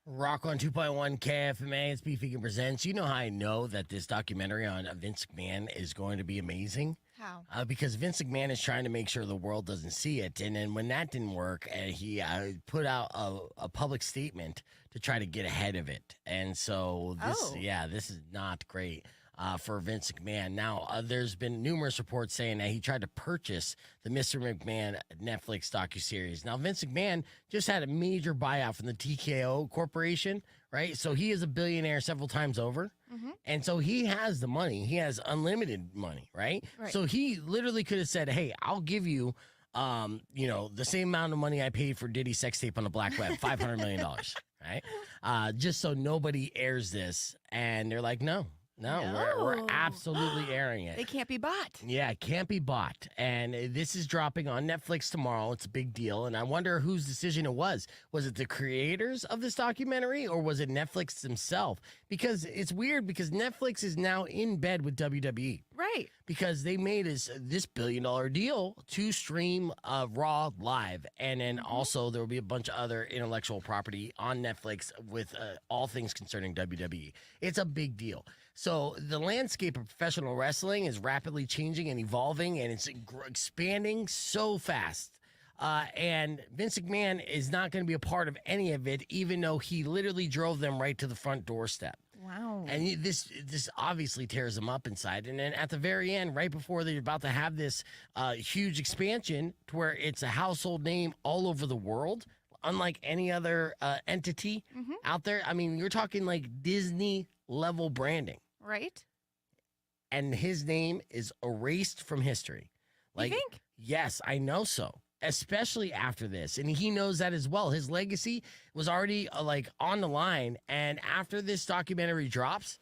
Rock on 2.1 KFMA, it's Besf Vegan presents. You know how I know that this documentary on Vince McMahon is going to be amazing? How? Because Vince McMahon is trying to make sure the world doesn't see it. And then when that didn't work, he put out a public statement to try to get ahead of it. And so this is not great for Vince McMahon. Now, there's been numerous reports saying that he tried to purchase the Mr. McMahon Netflix docuseries. Now, Vince McMahon just had a major buyout from the TKO Corporation, right? So he is a billionaire several times over. Mm-hmm. And so he has the money. He has unlimited money, right? So he literally could have said, hey, I'll give you, the same amount of money I paid for Diddy's sex tape on the black web, $500 million, right? Just so nobody airs this. And they're like, no. We're absolutely airing it. They can't be bought. Yeah, it can't be bought. And this is dropping on Netflix tomorrow. It's a big deal. And I wonder whose decision it was. Was it the creators of this documentary or was it Netflix themselves? Because it's weird because Netflix is now in bed with WWE. Right. Because they made this $1 billion deal to stream Raw live. And then also there will be a bunch of other intellectual property on Netflix with all things concerning WWE. It's a big deal. So the landscape of professional wrestling is rapidly changing and evolving, and it's expanding so fast. And Vince McMahon is not going to be a part of any of it, even though he literally drove them right to the front doorstep. Wow. And this obviously tears them up inside. And then at the very end, right before they're about to have this huge expansion to where it's a household name all over the world, unlike any other entity out there. I mean, you're talking like Disney level branding. Right. And his name is erased from history. You think? Yes, I know so. Especially after this. And he knows that as well. His legacy was already on the line. And after this documentary drops,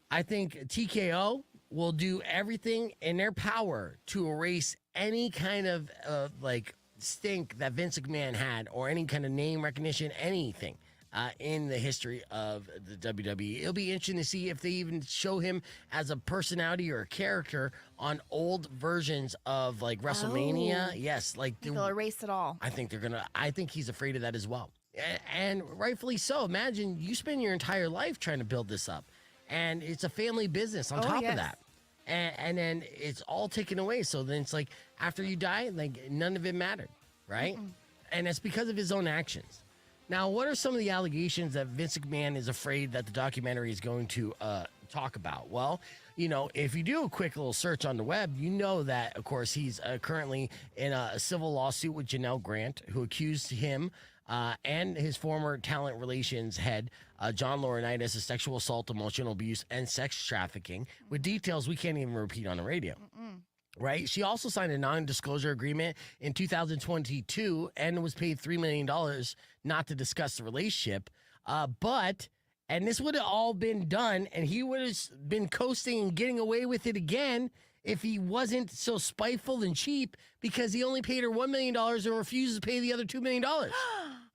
I think TKO will do everything in their power to erase any kind of stink that Vince McMahon had or any kind of name recognition, anything. In the history of the WWE. It'll be interesting to see if they even show him as a personality or a character on old versions of WrestleMania. Yes, they'll erase it all. I think I think he's afraid of that as well. And rightfully so. Imagine you spend your entire life trying to build this up. And it's a family business on top of that. And then it's all taken away. So then it's like after you die, none of it mattered, right? And it's because of his own actions. Now, what are some of the allegations that Vince McMahon is afraid that the documentary is going to talk about? Well, if you do a quick little search on the web, you know that, of course, he's currently in a civil lawsuit with Janelle Grant, who accused him and his former talent relations head, John Laurinaitis, of sexual assault, emotional abuse, and sex trafficking, with details we can't even repeat on the radio. Right. She also signed a non-disclosure agreement in 2022 and was paid $3 million not to discuss the relationship. And this would have all been done and he would have been coasting and getting away with it again if he wasn't so spiteful and cheap because he only paid her $1 million and refuses to pay the other $2 million.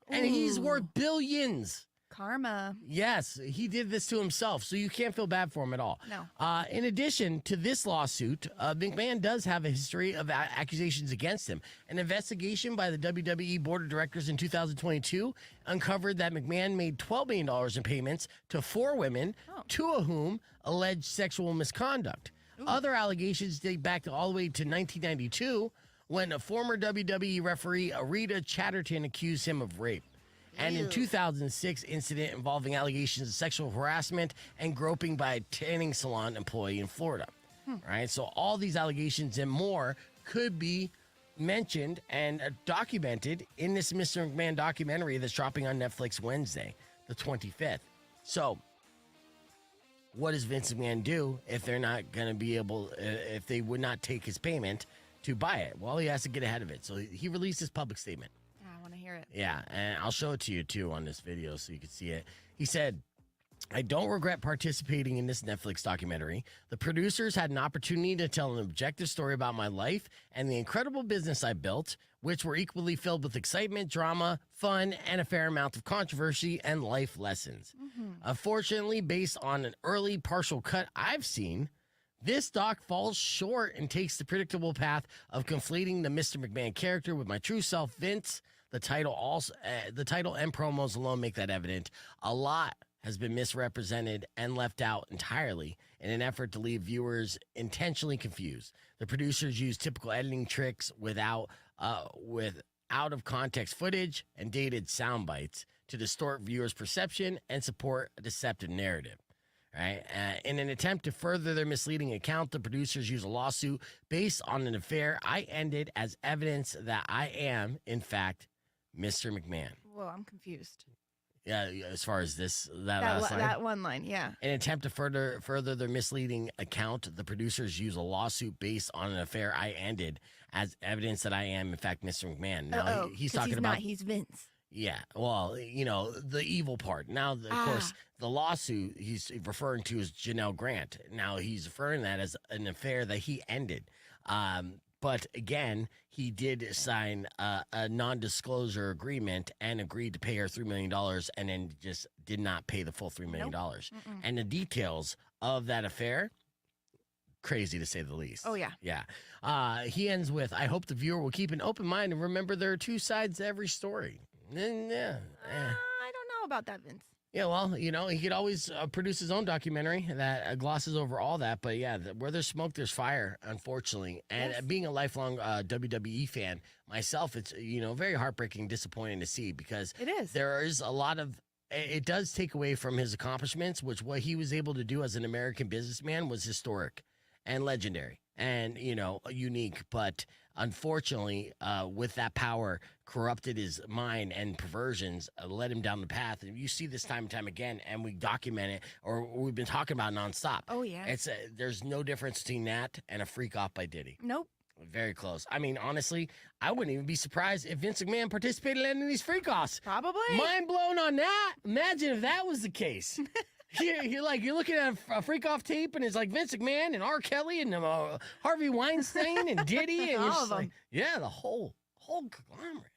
And he's worth billions. Karma. Yes, he did this to himself, so you can't feel bad for him at all. No. In addition to this lawsuit, McMahon does have a history of accusations against him. An investigation by the WWE Board of Directors in 2022 uncovered that McMahon made $12 million in payments to 4 women, 2 of whom alleged sexual misconduct. Other allegations date back all the way to 1992 when a former WWE referee, Rita Chatterton, accused him of rape. And in 2006, incident involving allegations of sexual harassment and groping by a tanning salon employee in Florida. Right? So all these allegations and more could be mentioned and documented in this Mr. McMahon documentary that's dropping on Netflix Wednesday, the 25th. So what does Vince McMahon do if they're not going to be able, if they would not take his payment to buy it? Well, he has to get ahead of it. So he released his public statement. Hear it. Yeah, and I'll show it to you too on this video so you can see it. He said, I don't regret participating in this Netflix documentary. The producers had an opportunity to tell an objective story about my life and the incredible business I built, which were equally filled with excitement, drama, fun, and a fair amount of controversy and life lessons. Unfortunately, based on an early partial cut I've seen, this doc falls short and takes the predictable path of conflating the Mr. McMahon character with my true self, Vince. The title and promos alone make that evident. A lot has been misrepresented and left out entirely in an effort to leave viewers intentionally confused. The producers use typical editing tricks with out of context footage and dated sound bites to distort viewers' perception and support a deceptive narrative. Right? In an attempt to further their misleading account, the producers use a lawsuit based on an affair I ended as evidence that I am, in fact, Mr. McMahon. Whoa, I'm confused. Yeah, as far as that one line, yeah. In an attempt to further their misleading account, the producers use a lawsuit based on an affair I ended as evidence that I am, in fact, Mr. McMahon. Now, he's talking about... he's Vince. Yeah, well, the evil part. Now, of course, the lawsuit he's referring to is Janelle Grant. Now, he's referring to that as an affair that he ended. But again, he did sign a non-disclosure agreement and agreed to pay her $3 million and then just did not pay the full $3 million. Nope. And the details of that affair, crazy to say the least. Oh, yeah. Yeah. He ends with, I hope the viewer will keep an open mind and remember there are two sides to every story. I don't know about that, Vince. Yeah, well, he could always produce his own documentary that glosses over all that. But yeah, where there's smoke, there's fire, unfortunately. And being a lifelong WWE fan myself, it's, very heartbreaking, disappointing to see because it is. There is a lot of, it does take away from his accomplishments, which what he was able to do as an American businessman was historic and legendary and, unique. But unfortunately, with that power, corrupted his mind and perversions, led him down the path. And you see this time and time again, and we document it, or we've been talking about nonstop. Oh, yeah. There's no difference between that and a freak off by Diddy. Nope. Very close. I mean, honestly, I wouldn't even be surprised if Vince McMahon participated in any of these freak offs. Probably. Mind blown on that. Imagine if that was the case. You're looking at a freak off tape, and it's like Vince McMahon and R. Kelly and Harvey Weinstein and Diddy and all of them. The whole conglomerate.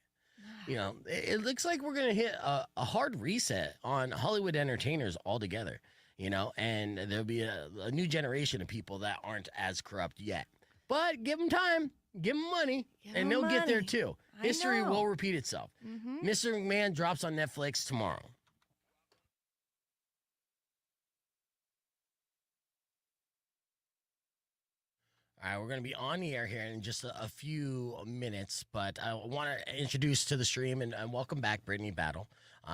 It looks like we're gonna hit a hard reset on Hollywood entertainers altogether. And there'll be a new generation of people that aren't as corrupt yet. But give them time, give them money, and they'll get there too. History will repeat itself. Mm-hmm. Mr. McMahon drops on Netflix tomorrow. All right, we're going to be on the air here in just a few minutes, but I want to introduce to the stream and welcome back Brittany Battle.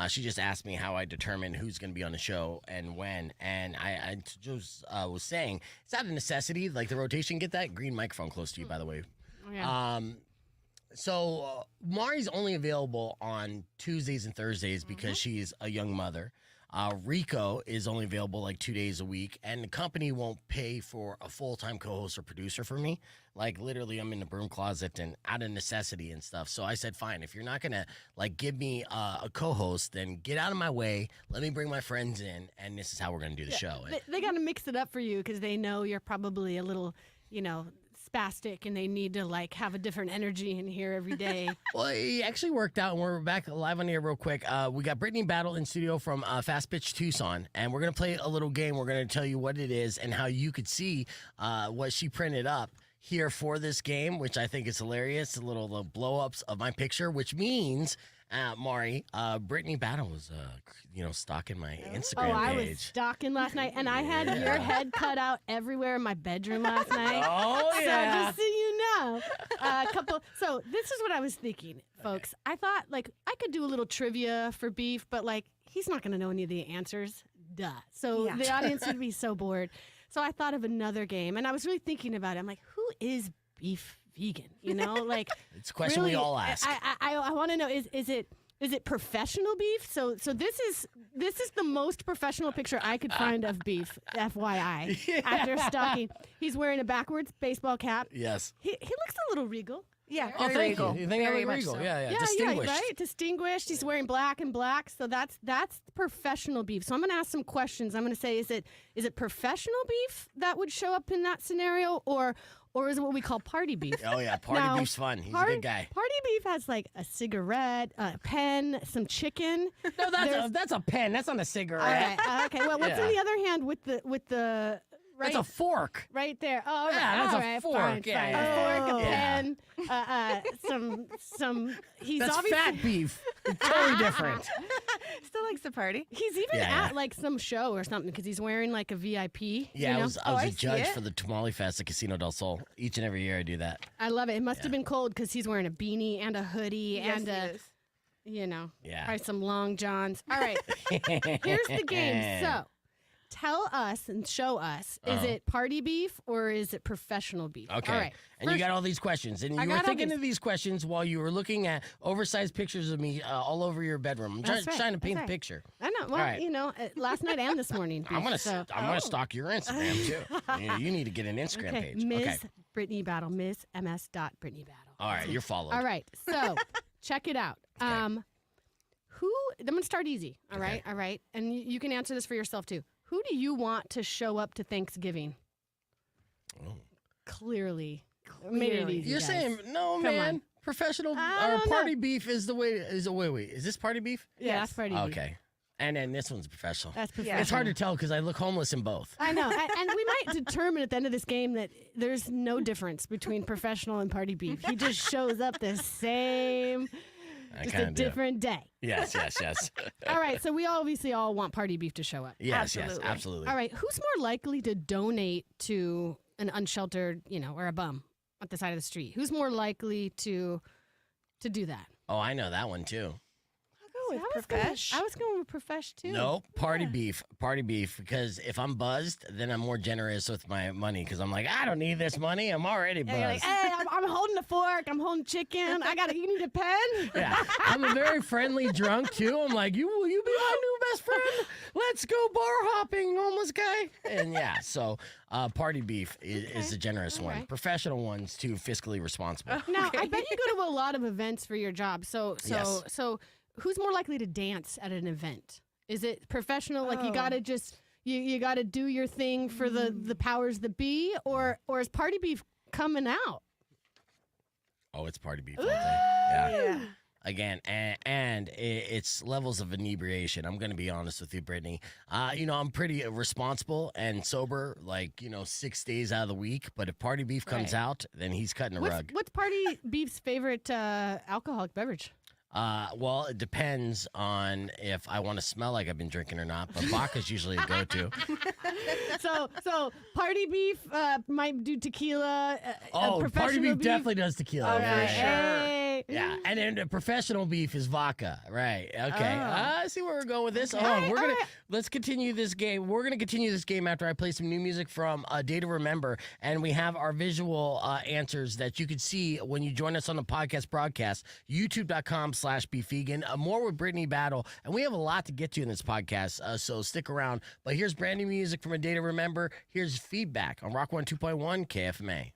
She just asked me how I determine who's going to be on the show and when, and I just was saying it's out of necessity, like the rotation. Get that green microphone close to you, by the way. Yeah. So Mari's only available on Tuesdays and Thursdays because she's a young mother. Rico is only available like 2 days a week, and the company won't pay for a full-time co-host or producer for me. Like, literally, I'm in the broom closet and out of necessity and stuff. So I said, fine, if you're not going to, give me a co-host, then get out of my way. Let me bring my friends in, and this is how we're going to do the show. They got to mix it up for you because they know you're probably a little, spastic and they need to have a different energy in here every day. Well, it actually worked out, and we're back live on here real quick. We got Brittany Battle in studio from Fast Pitch Tucson, and we're going to play a little game. We're going to tell you what it is and how you could see what she printed up here for this game, which I think is hilarious. The little blow-ups of my picture, which means, Mari, Brittany Battle was, stalking my Instagram page. I was stalking last night, and I had your head cut out everywhere in my bedroom last night. Oh, yeah. So just so you know, So this is what I was thinking, folks. Okay. I thought, I could do a little trivia for Beef, but, he's not going to know any of the answers. Duh. So the audience would be so bored. So I thought of another game, and I was really thinking about it. I'm like, who is Beef Vegan? It's a question really, we all ask. I want to know, is it professional Beef? So this is the most professional picture I could find of Beef, FYI. After stalking, he's wearing a backwards baseball cap. Yes. He looks a little regal. Yeah, very regal. You think very I look regal? So. Yeah, distinguished. Yeah, right? Distinguished. He's wearing black and black. So that's professional Beef. So I'm going to ask some questions. I'm going to say, is it professional Beef that would show up in that scenario, or is it what we call party Beef? Oh yeah, party Beef's fun. He's a good guy. Party Beef has a cigarette, a pen, some chicken. No, that's a pen. That's not a cigarette. Okay. Well, what's in the other hand with the right, That's a fork. right there. Oh, Yeah, that's all a right, fork. fine, Yeah, fine. yeah, A fork, a yeah. pen, some. He's That's obviously fat beef. Totally different. Still likes to party. He's even Yeah, at like some show or something because he's wearing like a VIP. Yeah, you I know? was Oh, a I see judge it. for the Tamale Fest at Casino del Sol. Each and every year I do that. I love it. It must have been cold because he's wearing a beanie and a hoodie Yes, and he a, is. you know, Yeah. probably some long johns. All right, here's the game. So, tell us and show us: is it party beef or is it professional beef? Okay. All right. And you got all these questions. And I you were got all thinking these. of these questions while you were looking at oversized pictures of me all over your bedroom. I'm That's right, trying to paint that's the right. picture. I know. Well, All right. you know, last night and this morning. I'm beef, gonna so. I'm gonna stalk your Instagram too. You need to get an Instagram Okay, page. Ms. Okay. Brittany Battle, Ms. MS. Brittany Battle. All right, you're followed. All right, so check it out. Okay. I'm gonna start easy. All Okay. right, and you can answer this for yourself too. Who do you want to show up to Thanksgiving? Oh. Clearly, made it easy. You're guys. saying no, Come man. on. Professional I or don't know. party beef is the way. Wait. Is this party beef? Yeah, that's party beef. Okay. And then this one's professional. That's Yeah. professional. It's hard to tell because I look homeless in both. I know, and we might determine at the end of this game that there's no difference between professional and party beef. He just shows up the same, I just a kind of do. different day. Yes. All right, so we obviously all want party beef to show up. Yes, Absolutely. absolutely. All right, who's more likely to donate to an unsheltered, or a bum at the side of the street? Who's more likely to do that? Oh, I know that one too. I'll go with I was going- Profesh. I was going with Profesh too. No, party beef, because if I'm buzzed, then I'm more generous with my money because I'm like, I don't need this money. I'm already buzzed. Yeah, you're like, hey, I'm holding a fork. I'm holding chicken. You need a pen? Yeah, I'm a very friendly drunk too. I'm like, will you be my new best friend? Let's go bar hopping, homeless guy. And yeah, so party beef is the generous one. right. Professional ones too, fiscally responsible. Now, I bet you go to a lot of events for your job. So Yes. who's more likely to dance at an event? Is it professional? Like you Oh. gotta just you gotta do your thing for the powers that be, or is party beef coming out? Oh, it's party beef all day. Yeah. Yeah. Again, and it's levels of inebriation. I'm going to be honest with you, Brittany. I'm pretty responsible and sober, 6 days out of the week. But if party beef comes Right. out, then he's cutting a rug. What's party beef's favorite alcoholic beverage? Well, it depends on if I want to smell like I've been drinking or not. But vodka's usually a go-to. So party beef might do tequila. Oh, party professional beef definitely does tequila. All for right. sure. Hey. Yeah, and then the professional beef is vodka, right? Okay, Oh. I see where we're going with this. Okay. Hold on, All right. let's continue this game. We're gonna continue this game after I play some new music from Day to Remember, and we have our visual answers that you can see when you join us on the podcast broadcast. YouTube.com/Besf Vegan. More with Brittany Battle, and we have a lot to get to in this podcast, so stick around. But here's brand new music from A Day to Remember. Here's feedback on Rock 102.1 KFMA.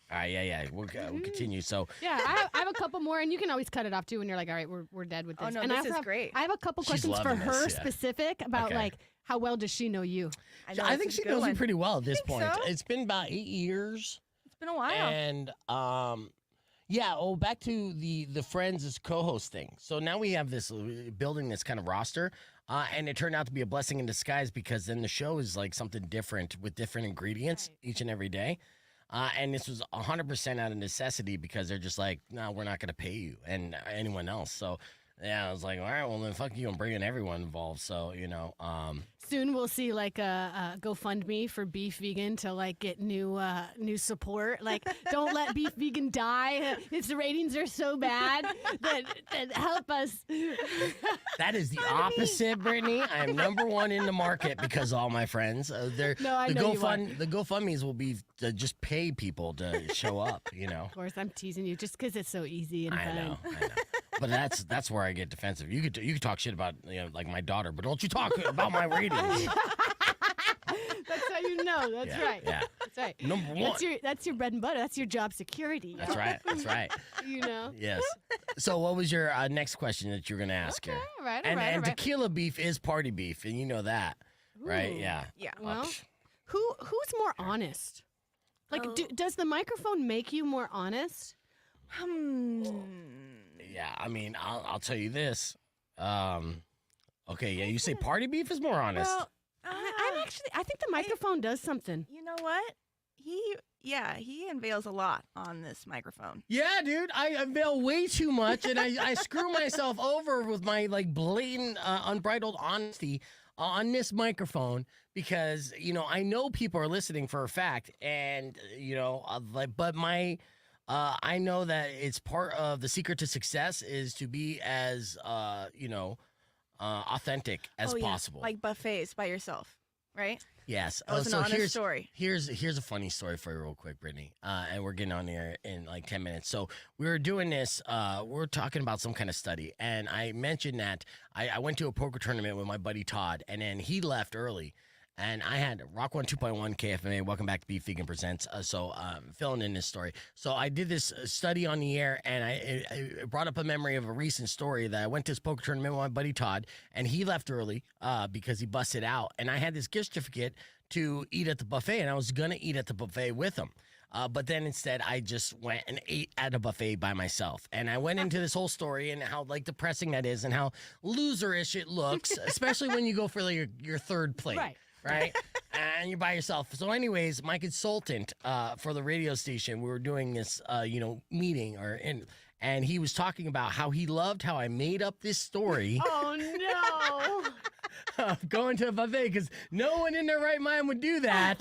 All right, yeah. We'll continue. So, Yeah, I have a couple more, and you can always cut it off too when you're like, all right, we're dead with this. Oh, no, and this I also is have, great. I have a couple She's questions for loving her this, yeah. specific about Okay. how well does she know you? know, I this think is she a good knows me one. pretty well at this Think point. so? It's been about 8 years. It's been a while. And back to the Friends as co-host thing. So now we have this building this kind of roster, and it turned out to be a blessing in disguise because then the show is like something different with different ingredients each and every day. And this was 100% out of necessity because they're just like, no, we're not going to pay you and anyone else. So yeah, I was like, all right, well then fuck you, I'm bringing everyone involved. So Soon we'll see like a GoFundMe for Besf Vegan to get new support. Like, don't let Besf Vegan die. Its ratings are so bad that help us. That is the opposite, Brittany. I am #1 in the market because of all my friends. No, I know you are. The GoFundMes will be to just pay people to show up. Of course, I'm teasing you just because it's so easy and I fun. know. But that's where I get defensive. You could talk shit about like my daughter, but don't you talk about my ratings. That's how you know. That's Yeah, right. yeah. That's right. #1. That's your bread and butter. That's your job security. That's right. That's right. Yes. So what was your next question that you're going to ask her? All right. And tequila beef is party beef, and you know that, right? Ooh. Yeah. Yeah. Well, who's more honest? Like, does the microphone make you more honest? Yeah, I mean, I'll tell you this. Okay, yeah, you say party beef is more honest. Well, I think the microphone does something. You know what? He unveils a lot on this microphone. Yeah, dude, I unveil way too much, and I screw myself over with my like blatant, unbridled honesty on this microphone because I know people are listening for a fact, and but I know that it's part of the secret to success is to be as authentic as possible. Like buffets by yourself, right? Yes. That was an honest story. Here's a funny story for you real quick, Brittany. And we're getting on here in like 10 minutes. So we were doing this, we're talking about some kind of study. And I mentioned that I went to a poker tournament with my buddy Todd, and then he left early. And I had Rock 1 2.1 KFMA. Welcome back to Besf Vegan Presents. Filling in this story. So I did this study on the air, and I brought up a memory of a recent story that I went to this poker tournament with my buddy Todd, and he left early because he busted out. And I had this gift certificate to eat at the buffet, and I was going to eat at the buffet with him. But then instead, I just went and ate at a buffet by myself. And I went into this whole story and how like depressing that is and how loserish it looks, especially when you go for like, your third plate. Right? And you're by yourself. So anyways, my consultant for the radio station, we were doing this, meeting and he was talking about how he loved how I made up this story. Oh, no. Of going to a buffet because no one in their right mind would do that.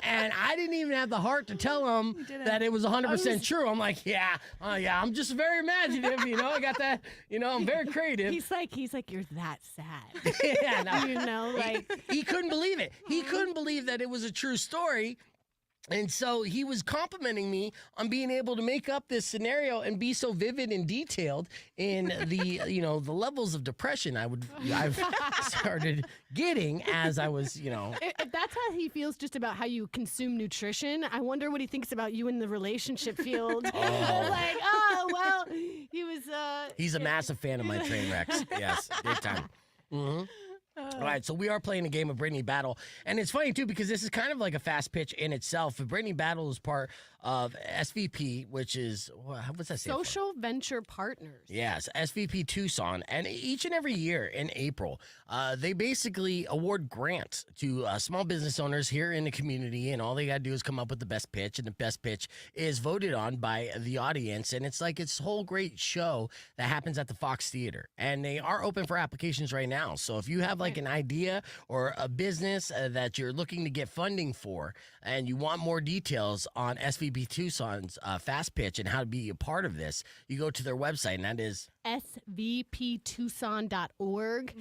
And I didn't even have the heart to tell him that it was 100% true. I'm like, I'm just very imaginative, I got that, I'm very creative. He's like, you're that sad. Yeah, no. Like he couldn't believe it. He couldn't believe that it was a true story. And so he was complimenting me on being able to make up this scenario and be so vivid and detailed in the, the levels of depression I've started getting as I was, If that's how he feels just about how you consume nutrition, I wonder what he thinks about you in the relationship field. Like, well, he was... He's a massive fan of my train wrecks. Yes, big time. Mm-hmm. All right, so we are playing a game of Brittany Battle, and it's funny too because this is kind of like a fast pitch in itself. Brittany Battle is part of SVP, which is what's that stand for? Social Venture Partners. Yes, SVP Tucson, and each and every year in April, they basically award grants to small business owners here in the community, and all they got to do is come up with the best pitch, and the best pitch is voted on by the audience, and it's like this whole great show that happens at the Fox Theater, and they are open for applications right now. So if you have like an idea or a business that you're looking to get funding for, and you want more details on SVP Tucson's fast pitch and how to be a part of this, you go to their website, and that is svptucson.org.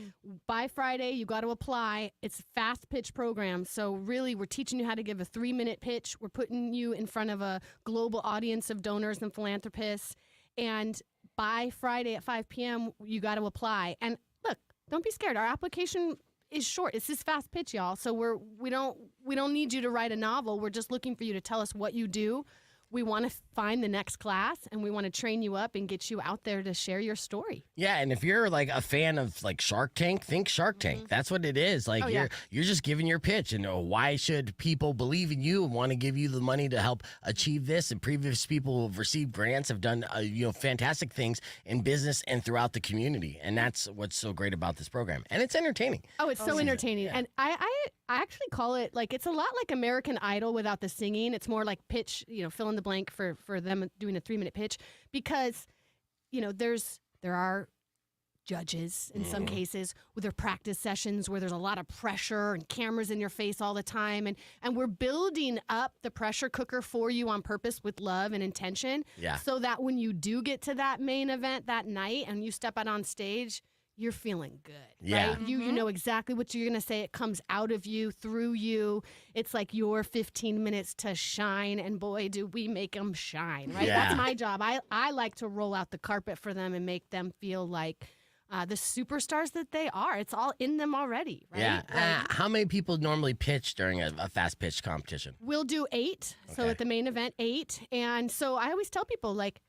By Friday, you got to apply. It's a fast pitch program. So really, we're teaching you how to give a 3-minute pitch. We're putting you in front of a global audience of donors and philanthropists. And by Friday at 5 p.m., you got to apply. And look, don't be scared. Our application is short. It's this fast pitch, y'all. So we don't need you to write a novel. We're just looking for you to tell us what you do. We want to find the next class, and we want to train you up and get you out there to share your story. Yeah, and if you're like a fan of like Shark Tank, think Shark Tank. That's what it is. Like you're just giving your pitch, and why should people believe in you and want to give you the money to help achieve this? And previous people who have received grants have done fantastic things in business and throughout the community, and that's what's so great about this program. And it's entertaining. Oh, it's so entertaining, and I actually call it like it's a lot like American Idol without the singing. It's more like pitch, fill in the blank for them doing a 3-minute pitch because, there are judges in some cases with their practice sessions where there's a lot of pressure and cameras in your face all the time. And we're building up the pressure cooker for you on purpose with love and intention. Yeah. So that when you do get to that main event that night and you step out on stage, you're feeling good, yeah. right? You know exactly what you're going to say. It comes out of you, through you. It's like your 15 minutes to shine, and boy, do we make them shine, right? Yeah. That's my job. I like to roll out the carpet for them and make them feel like the superstars that they are. It's all in them already, right? Yeah. How many people normally pitch during a fast pitch competition? We'll do 8. Okay. So at the main event, 8. And so I always tell people, like,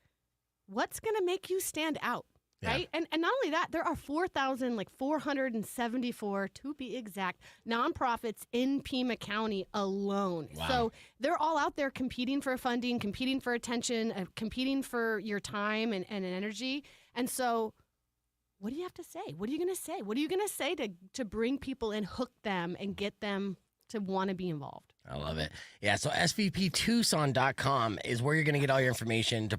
what's going to make you stand out? Right? And not only that, there are 474, to be exact, nonprofits in Pima County alone. Wow. So they're all out there competing for funding, competing for attention, competing for your time and energy. And so what do you have to say? What are you going to say? What are you going to say to bring people in, hook them, and get them to want to be involved? I love it. Yeah, so SVPTucson.com is where you're going to get all your information to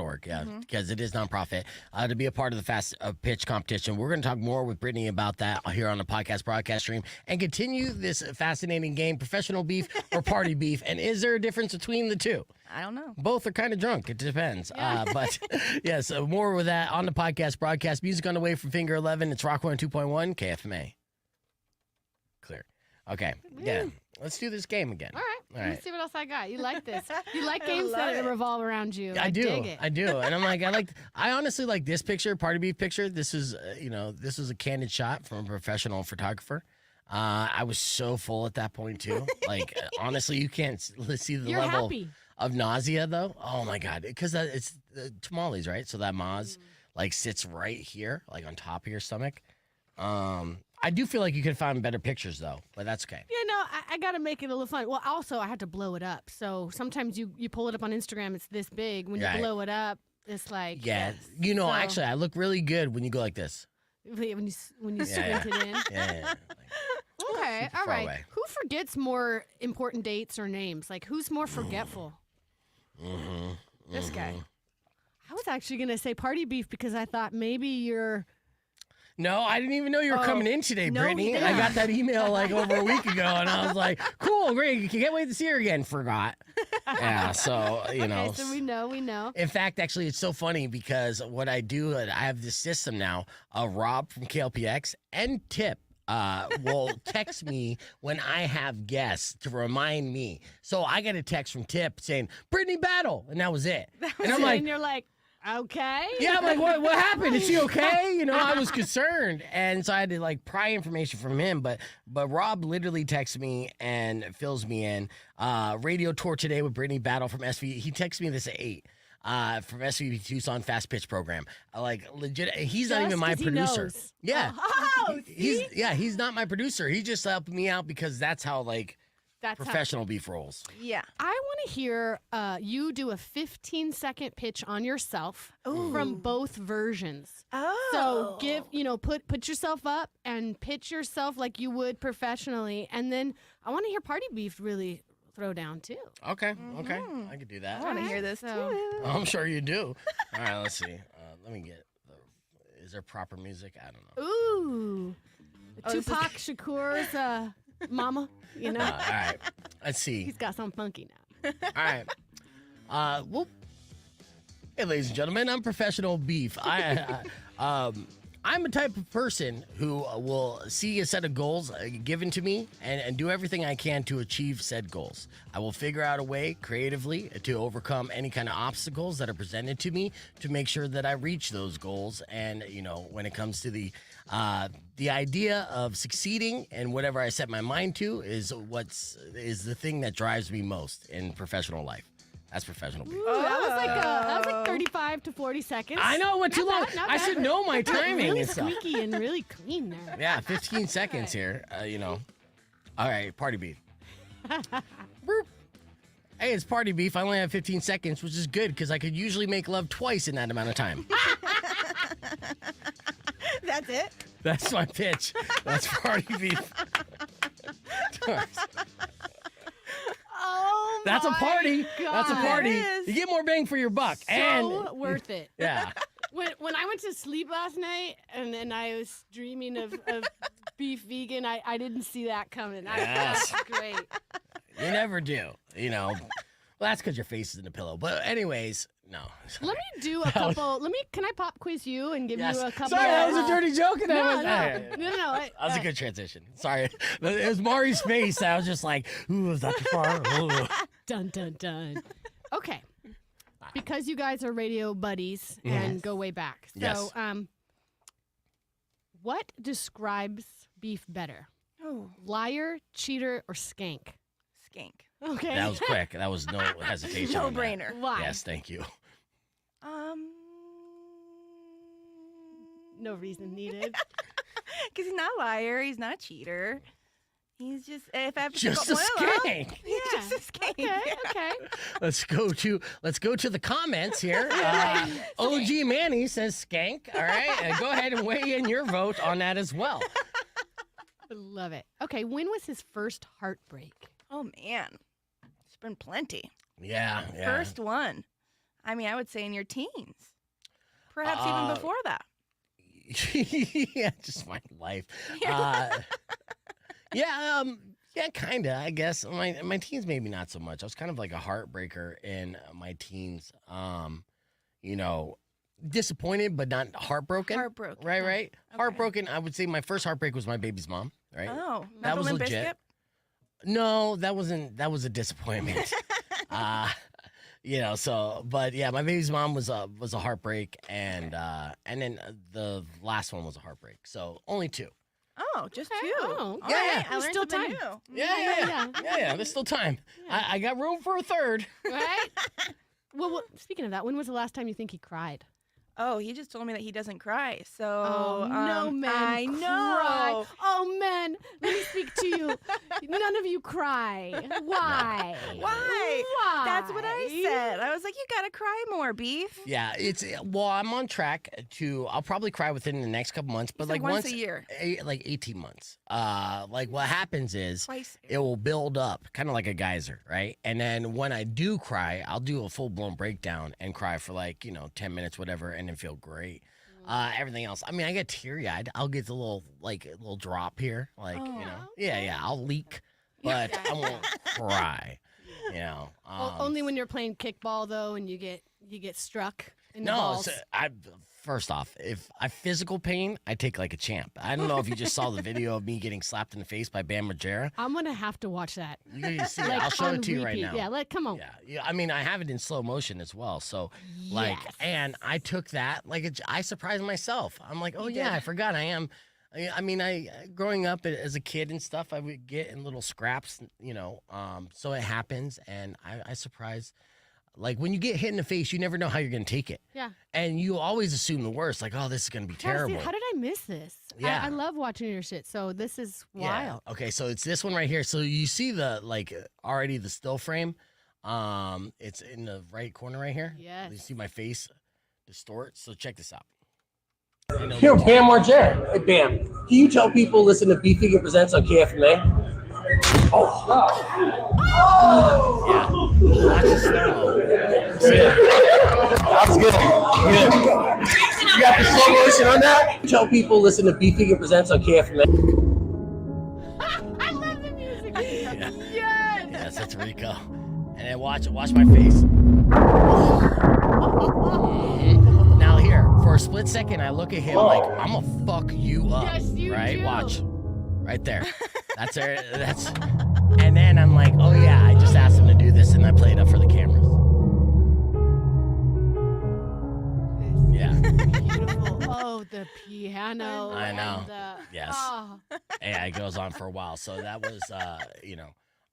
.org, yeah, because it is nonprofit, to be a part of the fast pitch competition. We're going to talk more with Brittany about that here on the podcast broadcast stream and continue this fascinating game, professional beef or party beef. And is there a difference between the two? I don't know. Both are kind of drunk. It depends. Yeah. But yes, more with that on the podcast broadcast. Music on the way from Finger 11. It's Rock 102.1 KFMA. Clear. Okay. Yeah. Let's do this game again. All right. Let's see what else I got. You like this? You like games love that it. revolve around you. I do. Dig it. I do. And I'm like, I honestly like this picture, party beef picture. This is, this was a candid shot from a professional photographer. I was so full at that point too. Like, honestly, you can't see the You're level happy. of nausea though. Oh my God. Because it's tamales, right? So that Maz like sits right here, like on top of your stomach. I do feel like you could find better pictures though, but that's okay. I got to make it a little fun. Well, also, I had to blow it up. So sometimes you pull it up on Instagram, it's this big. When you Right. blow it up, it's like. Yeah. So- Actually, I look really good when you go like this. When you Yeah, squint it in. Yeah. Like, Okay, super all far right. away. Who forgets more important dates or names? Like, who's more forgetful? This guy. I was actually going to say party beef because I thought maybe you're. No, I didn't even know you were coming in today, no, Brittany. he And I didn't. got that email like over a week ago, and I was like, cool, great. Can't wait to see her again. Forgot. Yeah, so, Okay, so we know. In fact, actually, it's so funny because what I do, I have this system now. Rob from KLPX and Tip will text me when I have guests to remind me. So I got a text from Tip saying, Brittany Battle, and that was it. And I'm like, and you're like, okay. yeah, I'm like, what happened? Is she okay? I was concerned. And so I had to like pry information from him. But Rob literally texts me and fills me in. Radio tour today with Brittany Battle from SV. He texted me this at 8 from SVP Tucson Fast Pitch Program. Like legit, he's not Just even my 'cause he producer. knows. Yeah. Oh, He's not my producer. He just helped me out because that's how like That's how- professional beef rolls. Yeah. I want to hear you do a 15-second pitch on yourself from both versions. Oh. So put yourself up and pitch yourself like you would professionally, and then I want to hear party beef really throw down too. Okay. I could do that. I want to hear this So- too. I'm sure you do. All right, let's see. Let me get. Is there proper music? I don't know. Ooh, Oh, this is- Tupac Shakur's mama. All right, let's see. He's got something funky now. All right. Well, hey, ladies and gentlemen, I'm professional beef. I'm a type of person who will see a set of goals given to me and do everything I can to achieve said goals. I will figure out a way creatively to overcome any kind of obstacles that are presented to me to make sure that I reach those goals. And, when it comes to the idea of succeeding and whatever I set my mind to is the thing that drives me most in professional life. That's professional beef. Ooh, that was like 35 to 40 seconds. I know, it went too long. Not I bad. should know my timing Really and stuff. squeaky and really clean there. Yeah, 15 seconds here, All right, party beef. Boop. Hey, it's party beef. I only have 15 seconds, which is good because I could usually make love twice in that amount of time. That's it. That's my pitch. That's party beef. Oh, That's a my party. That's a God. party. It is. You get more bang for your buck. So and worth it. yeah. When I went to sleep last night and I was dreaming of beef vegan, I didn't see that coming. Yes. That's great. You never do. Well, that's because your face is in the pillow. But anyways, no. Let me do a couple. Can I pop quiz you and give Yes. you a couple? Sorry, that was a of, dirty joke. And No, I went, no, all right. no. That was a good transition. Sorry. It was Mari's face. I was just like, ooh, was that too far? Ooh. Dun dun dun. Okay. Because you guys are radio buddies and go way back. So, Yes. what describes beef better? Oh, Liar, cheater, or skank? skank. Okay. That was quick. That was no hesitation. No on that. brainer. Why? Yes, thank you. No reason needed. Because he's not a liar. He's not a cheater. He's just if I have to Just pick a up one of them, skank. he's just a skank. Okay. Let's go to the comments here. OG Manny says skank. All right, go ahead and weigh in your vote on that as well. I love it. Okay, when was his first heartbreak? Oh man, it's been plenty. Yeah. First one. I mean, I would say in your teens, perhaps even before that. Yeah, just my life. Yeah, kind of, I guess. My teens, maybe not so much. I was kind of like a heartbreaker in my teens. You know, disappointed, but not heartbroken. Heartbroken. Right. Okay. Heartbroken. I would say my first heartbreak was my baby's mom, right? Oh, that was Limp legit. Bizkit? No, that wasn't. That was a disappointment. But yeah, my baby's mom was a heartbreak, and then the last one was a heartbreak. So only two. Oh, just Okay. two. Oh, All yeah, right, yeah. I learned Still something time. new. Yeah. There's still time. Yeah. I got room for a third. Right? well, speaking of that, when was the last time you think he cried? Oh, he just told me that he doesn't cry. So no men I know. cry. Oh, men, let me speak to you. None of you cry. Why? Why? Why? That's what I said. I was like, you gotta cry more, Beef. Yeah, I'm on track I'll probably cry within the next couple months, but So like once a year. like 18 months. Like what happens is Twice. it will build up, kind of like a geyser, right? And then when I do cry, I'll do a full-blown breakdown and cry for 10 minutes, whatever, and then feel great. Everything else, I mean, I get teary-eyed. I'll get the little drop here, I'll leak, but I won't cry. Only when you're playing kickball though, and you get struck in the No, balls. first off, if I physical pain, I take like a champ. I don't know if you just saw the video of me getting slapped in the face by Bam Margera. I'm gonna have to watch that. You can see it. I'll show on it to you right repeat. now. Yeah, come on. Yeah. I mean, I have it in slow motion as well. So, Yes. and I took that I surprised myself. I'm like, oh You yeah, did. I forgot I am. I mean, growing up as a kid and stuff, I would get in little scraps, so it happens, and I surprised. Like when you get hit in the face, you never know how you're going to take it. Yeah. And you always assume the worst, like, oh, this is going to be terrible. How did I miss this? Yeah. I love watching your shit, so this is wild. Yeah. Okay, so it's this one right here. So you see already the still frame. It's in the right corner right here. Yes. You see my face distort. So check this out. Here, Bam Margera. Hey, Bam, can you tell people listen to Besf Vegan Presents on KFMA? Yeah. Watch the slow-mo. That was good. You got the slow motion on that? Tell people listen to Besf Vegan Presents on KFMA. I love the music. Yeah. Yes. Yes, that's Rico. And then watch my face. Now here, for a split second, I look at him like, I'm gonna fuck you up. Yes, you right? do. Watch. Right there. That's her. And then I'm like, oh yeah, I just asked him to do this, and I play it up for the cameras. Yeah. Beautiful. Oh, the piano. I know. And Yes. Oh. Yeah, it goes on for a while. So that was,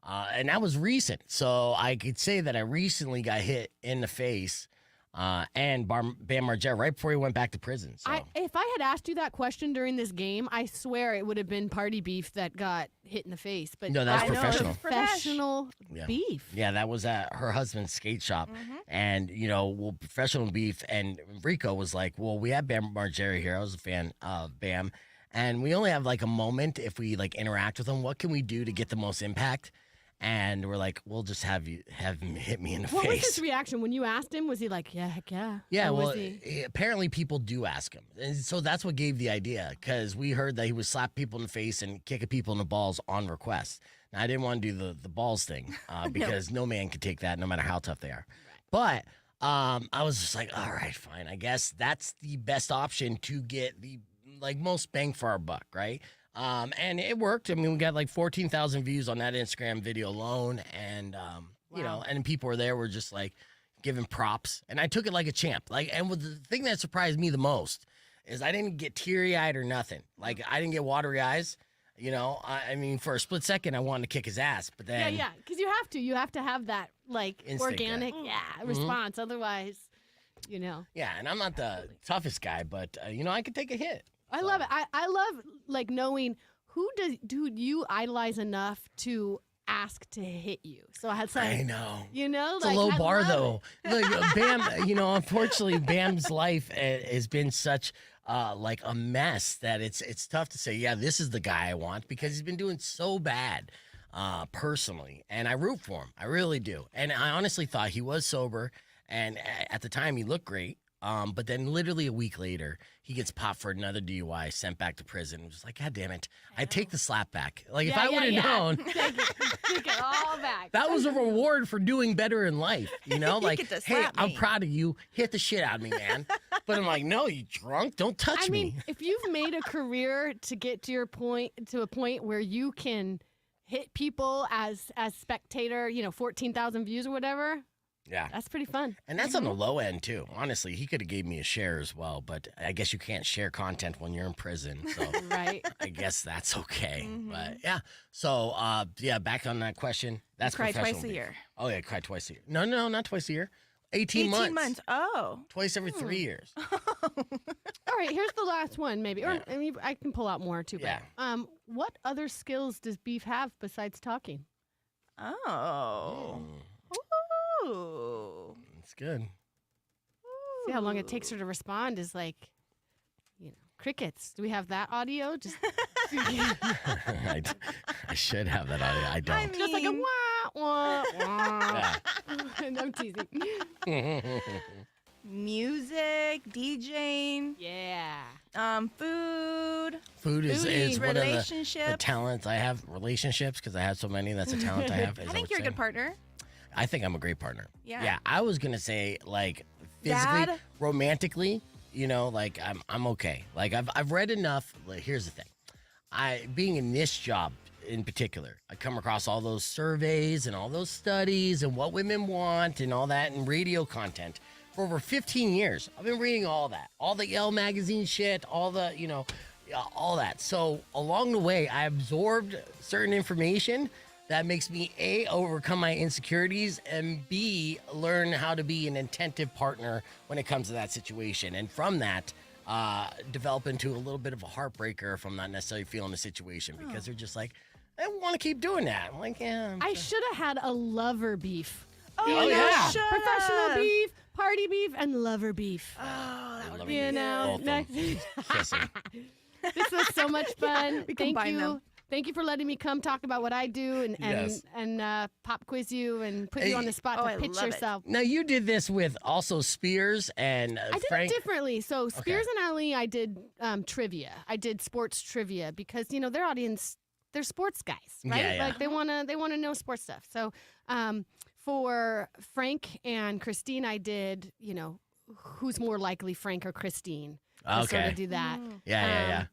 and that was recent. So I could say that I recently got hit in the face, and Bam Margera right before he went back to prison. So. If I had asked you that question during this game, I swear it would have been Party Beef that got hit in the face. But No, that's I know professional. Professional Yeah. beef. Yeah, that was at her husband's skate shop. And, professional beef. And Rico was like, well, we have Bam Margera here. I was a fan of Bam. And we only have like a moment if we interact with him. What can we do to get the most impact? And we're like, we'll just have him hit me in the What was face. his reaction when you asked him? Was he like, yeah, heck yeah? Yeah, Or was well, he- apparently people do ask him. And so that's what gave the idea, because we heard that he would slap people in the face and kick people in the balls on request. Now, I didn't want to do the balls thing because no man could take that no matter how tough they are. But I was just like, all right, fine. I guess that's the best option to get the most bang for our buck, right? And it worked. I mean, we got 14,000 views on that Instagram video alone. And, and people were just giving props. And I took it like a champ. And the thing that surprised me the most is I didn't get teary-eyed or nothing. I didn't get watery eyes. I mean, for a split second, I wanted to kick his ass. But then. Yeah, because you have to have that Instinct, organic response. Otherwise, Yeah, and I'm not the toughest guy, but, I could take a hit. I love it. I love knowing do you idolize enough to ask to hit you? So it's like, I know. You know, it's like, a low I bar love though. it. Like Bam, unfortunately, Bam's life has been such like a mess that it's tough to say, yeah, this is the guy I want, because he's been doing so bad personally, and I root for him. I really do. And I honestly thought he was sober, and at the time he looked great. But then literally a week later, he gets popped for another DUI, sent back to prison. I'm just like, God damn it. I'd take the slap back. Like, if I would have known. Take it all back. That was a reward for doing better in life. You know, like, get to hey, slap I'm me. proud of you. Hit the shit out of me, man. But I'm like, no, you drunk? Don't touch I me. mean, if you've made a career to get to a point where you can hit people as spectator, 14,000 views or whatever, Yeah. that's pretty fun. And that's on the low end, too. Honestly, he could have gave me a share as well, but I guess you can't share content when you're in prison. So Right. I guess that's okay. But yeah. So, back on that question. That's Cry professional twice a beef. year. Oh, yeah, cry twice a year. No, not twice a year. 18 months. Oh. Twice every 3 years. All right, here's the last one, maybe. Or I mean, I can pull out more, too. Yeah. But, what other skills does Beef have besides talking? Oh. Mm, Ooh. it's good. See how long it takes her to respond is like, crickets. Do we have that audio? Just I should have that audio. I don't. just like a mean- wah, wah, wah. Yeah. And I'm teasing. Music, DJing, Yeah. food, Food is one of the relationships. talents I have. Relationships, because I have so many. That's a talent I have. I think you're a good partner. I think I'm a great partner. Yeah. Yeah. I was gonna say, like, physically, Dad? romantically, like I'm okay. Like I've read enough. Like, here's the thing. Being in this job in particular, I come across all those surveys and all those studies and what women want and all that, and radio content for over 15 years. I've been reading all that, all the Yale magazine shit, all the, all that. So along the way, I absorbed certain information that makes me A, overcome my insecurities, and B, learn how to be an attentive partner when it comes to that situation. And from that, develop into a little bit of a heartbreaker if I'm not necessarily feeling the situation, because they're just like, I want to keep doing that. I'm like, yeah. I should have had a lover beef. Oh, yeah. Professional beef, party beef, and lover beef. Oh, that would love be it. You know, Both of them. Kissing. this was so much fun. We Thank combine you. them. Thank you for letting me come talk about what I do Yes. and pop quiz you and put you on the spot Oh, to I pitch love it. yourself. Now, you did this with also Spears and I did Frank. it differently. So Spears and Ali, I did trivia. I did sports trivia because their audience, they're sports guys, right? Yeah, yeah. Like they wanna know sports stuff. So for Frank and Christine, I did who's more likely, Frank or Christine. To sort Okay. of do that. Yeah. But,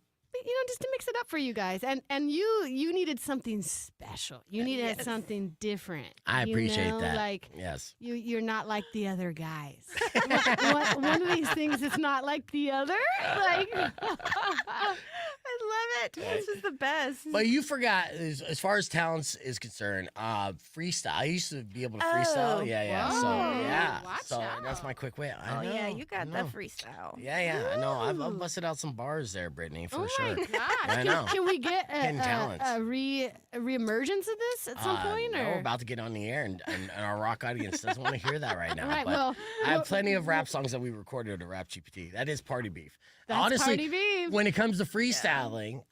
just to mix it up for you guys. And you needed something special. You needed something different. I appreciate know? that. Like Yes. you're not like the other guys. one of these things is not like the other. Like I love it. This is the best. But you forgot, as far as talents is concerned, freestyle. I used to be able to freestyle. Oh, Yeah. whoa. So, yeah. Watch So that's out. my quick way. I Oh, know, yeah, you got I the know. freestyle. Yeah. I know. I've Ooh. busted out some bars there, Brittany, for oh sure. my gosh. I know. Can we get Hidden talents. a reemergence of this at some point? No, Or we're about to get on the air, and our rock audience doesn't want to hear that right now. Right, but well, I have plenty of rap songs that we recorded to Rap GPT. That is party beef. That's Honestly, party beef. when it comes to freestyling,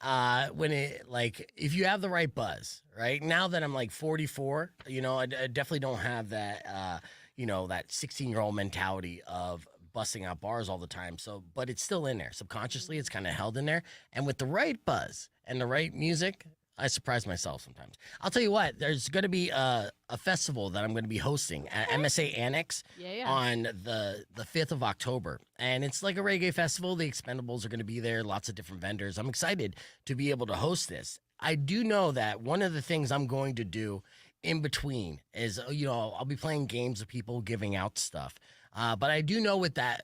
if you have the right buzz, right? Now that I'm like 44, I definitely don't have that, that 16-year-old mentality of busting out bars all the time. So, but it's still in there. Subconsciously, it's kind of held in there. And with the right buzz and the right music, I surprise myself sometimes. I'll tell you what, there's going to be a festival that I'm going to be hosting at MSA Annex Yeah. on the 5th of October. And it's like a reggae festival. The Expendables are going to be there, lots of different vendors. I'm excited to be able to host this. I do know that one of the things I'm going to do in between is, I'll be playing games with people giving out stuff. But I do know with that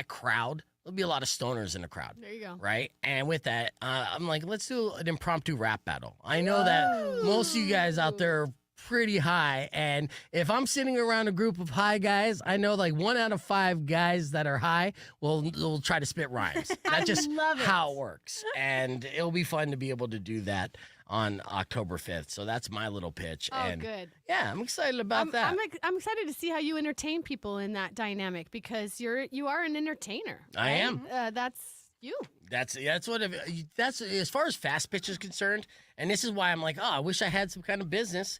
crowd, there'll be a lot of stoners in the crowd. There you go. Right? And with that, I'm like, let's do an impromptu rap battle. I know that most of you guys out there are pretty high. And if I'm sitting around a group of high guys, I know like 1 out of 5 guys that are high will try to spit rhymes. That's just how it works. And it'll be fun to be able to do that on October 5th. So that's my little pitch. Oh, and good. Yeah, I'm excited about that. I'm excited to see how you entertain people in that dynamic because you are an entertainer. I right? am. That's you. That's as far as fast pitch is concerned. And this is why I'm like, oh, I wish I had some kind of business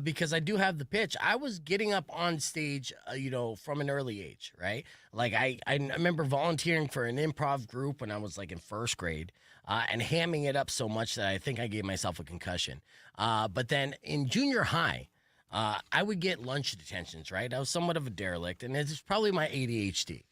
because I do have the pitch. I was getting up on stage, from an early age, right? Like I remember volunteering for an improv group when I was like in first grade. And hamming it up so much that I think I gave myself a concussion. But then in junior high, I would get lunch detentions, right? I was somewhat of a derelict, and it's probably my ADHD.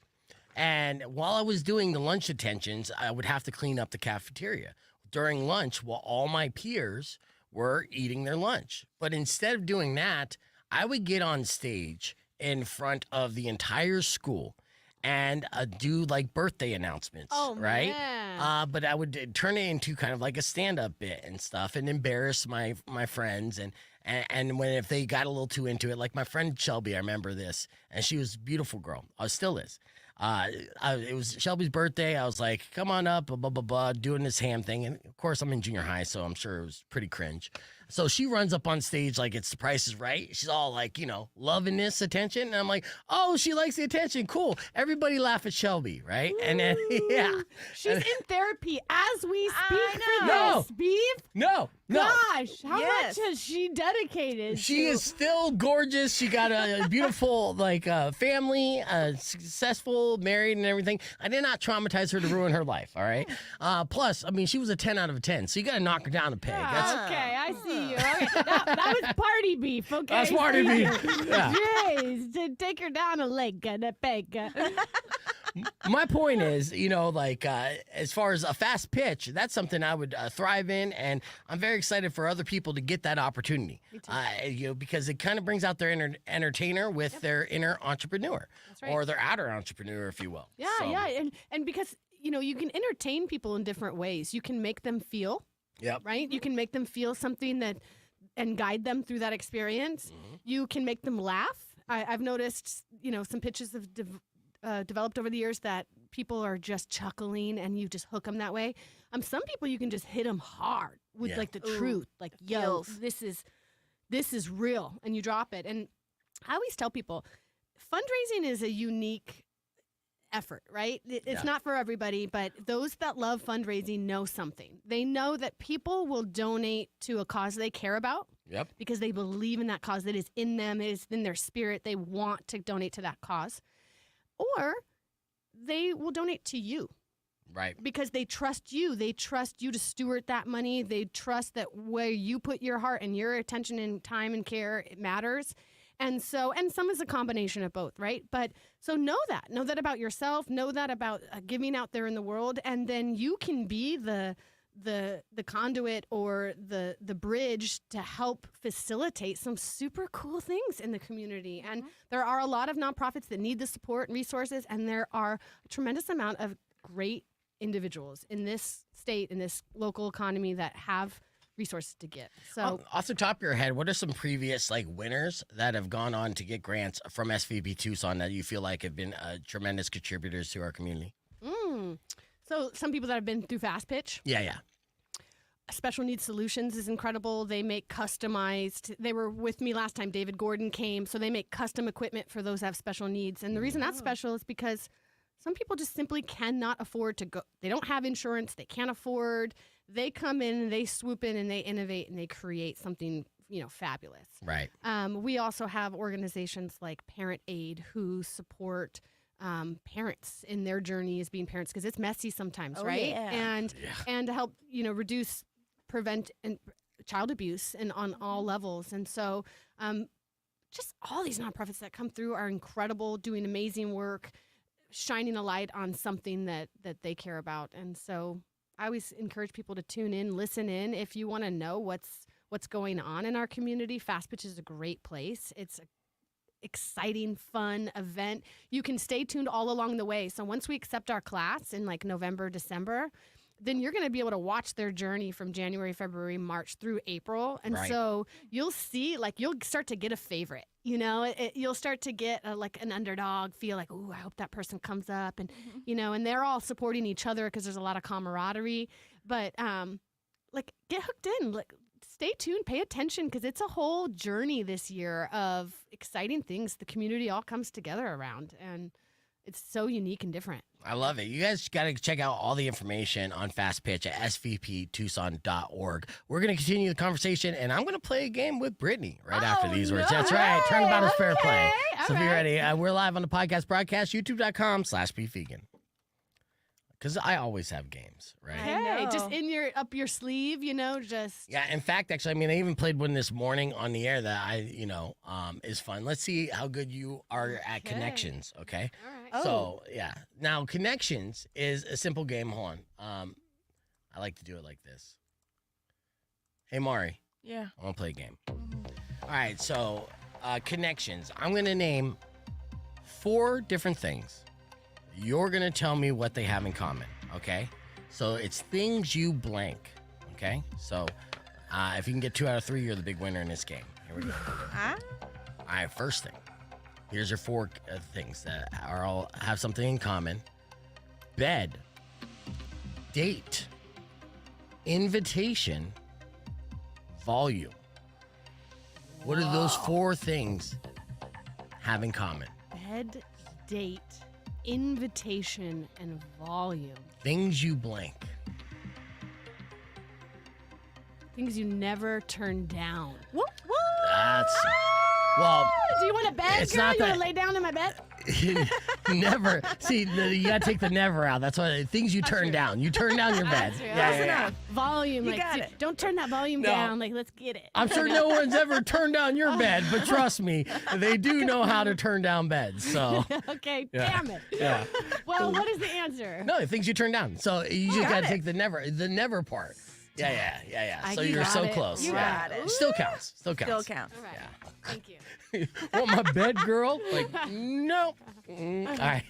And while I was doing the lunch detentions, I would have to clean up the cafeteria during lunch while all my peers were eating their lunch. But instead of doing that, I would get on stage in front of the entire school and do like birthday announcements, right? Man. But I would turn it into kind of like a stand-up bit and stuff, and embarrass my friends, and if they got a little too into it, like my friend Shelby, I remember this, and she was a beautiful girl, still is. It was Shelby's birthday. I was like, come on up, blah, blah, blah, blah, doing this ham thing. And of course, I'm in junior high, so I'm sure it was pretty cringe. So she runs up on stage like it's The Price is Right. She's all like, loving this attention. And I'm like, oh, she likes the attention. Cool. Everybody laugh at Shelby, right? Ooh. And then, yeah. She's in therapy as we speak for know. this, Beef. No. Gosh, how much has she dedicated? She is still gorgeous. She got a beautiful family, successful, married and everything. I did not traumatize her to ruin her life, all right? Plus, I mean, she was a 10 out of 10, so you got to knock her down a peg. Okay, I see you. Okay, that was party beef, okay? That's party beef. Yeah. Jeez, to take her down a leg and a peg. My point is, as far as a fast pitch, that's something I would thrive in, and I'm very excited for other people to get that opportunity. Because it kind of brings out their inner entertainer with their inner entrepreneur, or their outer entrepreneur, if you will. Yeah, yeah, and because you can entertain people in different ways. You can make them feel. Yep. Right. You can make them feel something and guide them through that experience. Mm-hmm. You can make them laugh. I've noticed, some pitches have developed over the years that people are just chuckling and you just hook them that way. Some people you can just hit them hard with like the truth, like, yo, this is real, and you drop it. And I always tell people, fundraising is a unique effort, right? It's not for everybody, but those that love fundraising know something. They know that people will donate to a cause they care about. Yep. Because they believe in that cause, that is in them, it is in their spirit. They want to donate to that cause. Or they will donate to you. Right. Because they trust you. They trust you to steward that money. They trust that where you put your heart and your attention and time and care, it matters. And some is a combination of both, right? But so know that about yourself, know that about giving out there in the world, and then you can be the conduit or the bridge to help facilitate some super cool things in the community. And there are a lot of nonprofits that need the support and resources, and there are a tremendous amount of great individuals in this state, in this local economy that have resources to give. So off the top of your head, what are some previous winners that have gone on to get grants from SVP Tucson that you feel like have been tremendous contributors to our community? So some people that have been through Fast Pitch. Yeah. Special Needs Solutions is incredible. They make customized. They were with me last time. David Gordon came. So they make custom equipment for those that have special needs. And the reason that's special is because some people just simply cannot afford to go. They don't have insurance. They can't afford. They come in and they swoop in and they innovate and they create something, fabulous. Right. We also have organizations like Parent Aid who support parents in their journey as being parents, because it's messy sometimes, right? Yeah. And to help, prevent child abuse and on all levels. And so just all these nonprofits that come through are incredible, doing amazing work, shining a light on something that they care about. And so I always encourage people to tune in, listen in. If you want to know what's going on in our community, Fast Pitch is a great place. It's an exciting, fun event. You can stay tuned all along the way. So once we accept our class in November, December, then you're going to be able to watch their journey from January, February, March through April. And so you'll see, like, you'll start to get a favorite. You'll start to get like an underdog feel like, ooh, I hope that person comes up. And, and they're all supporting each other because there's a lot of camaraderie. But, like, get hooked in. Like, stay tuned, pay attention, because it's a whole journey this year of exciting things the community all comes together around. And it's so unique and different. I love it. You guys got to check out all the information on Fast Pitch at svptucson.org. We're going to continue the conversation, and I'm going to play a game with Brittany after these words. That's right. Turnabout is fair play. So be ready. We're live on the podcast broadcast, youtube.com/beefvegan. Because I always have games, right? Hey, just up your sleeve, just. Yeah, in fact, actually, I even played one this morning on the air that is fun. Let's see how good you are at connections, okay? All right. So, yeah. Now, connections is a simple game. Hold on. I like to do it like this. Hey, Mari. Yeah. I want to play a game. All right, so connections. I'm going to name 4 different things. You're going to tell me what they have in common, okay? So it's things you blank, okay? So if you can get 2 out of 3, you're the big winner in this game. Here we go. All right, first thing. Here's your 4 things that all have something in common. Bed, date, invitation, volume. What do those 4 things have in common? Bed, date, invitation, and volume. Things you blank. Things you never turn down. That's well. Do you want a bed, it's girl? not You want that- to lay down in my bed? Never. See, you gotta take the never out. That's why things you turn down. You turn down your bed. Yeah. Volume. You like, got it. Don't turn that volume down. Like, let's get it. I'm sure no one's ever turned down your bed, but trust me, they do know how to turn down beds. So Okay, Yeah. damn it. yeah. Well, what is the answer? No, things you turn down. So you just gotta take the never part. Yeah. So You you're got so it. close. You yeah. got it. Still counts. Still counts. All right. Yeah. Thank you. Want my bed, girl? Like, no. All right,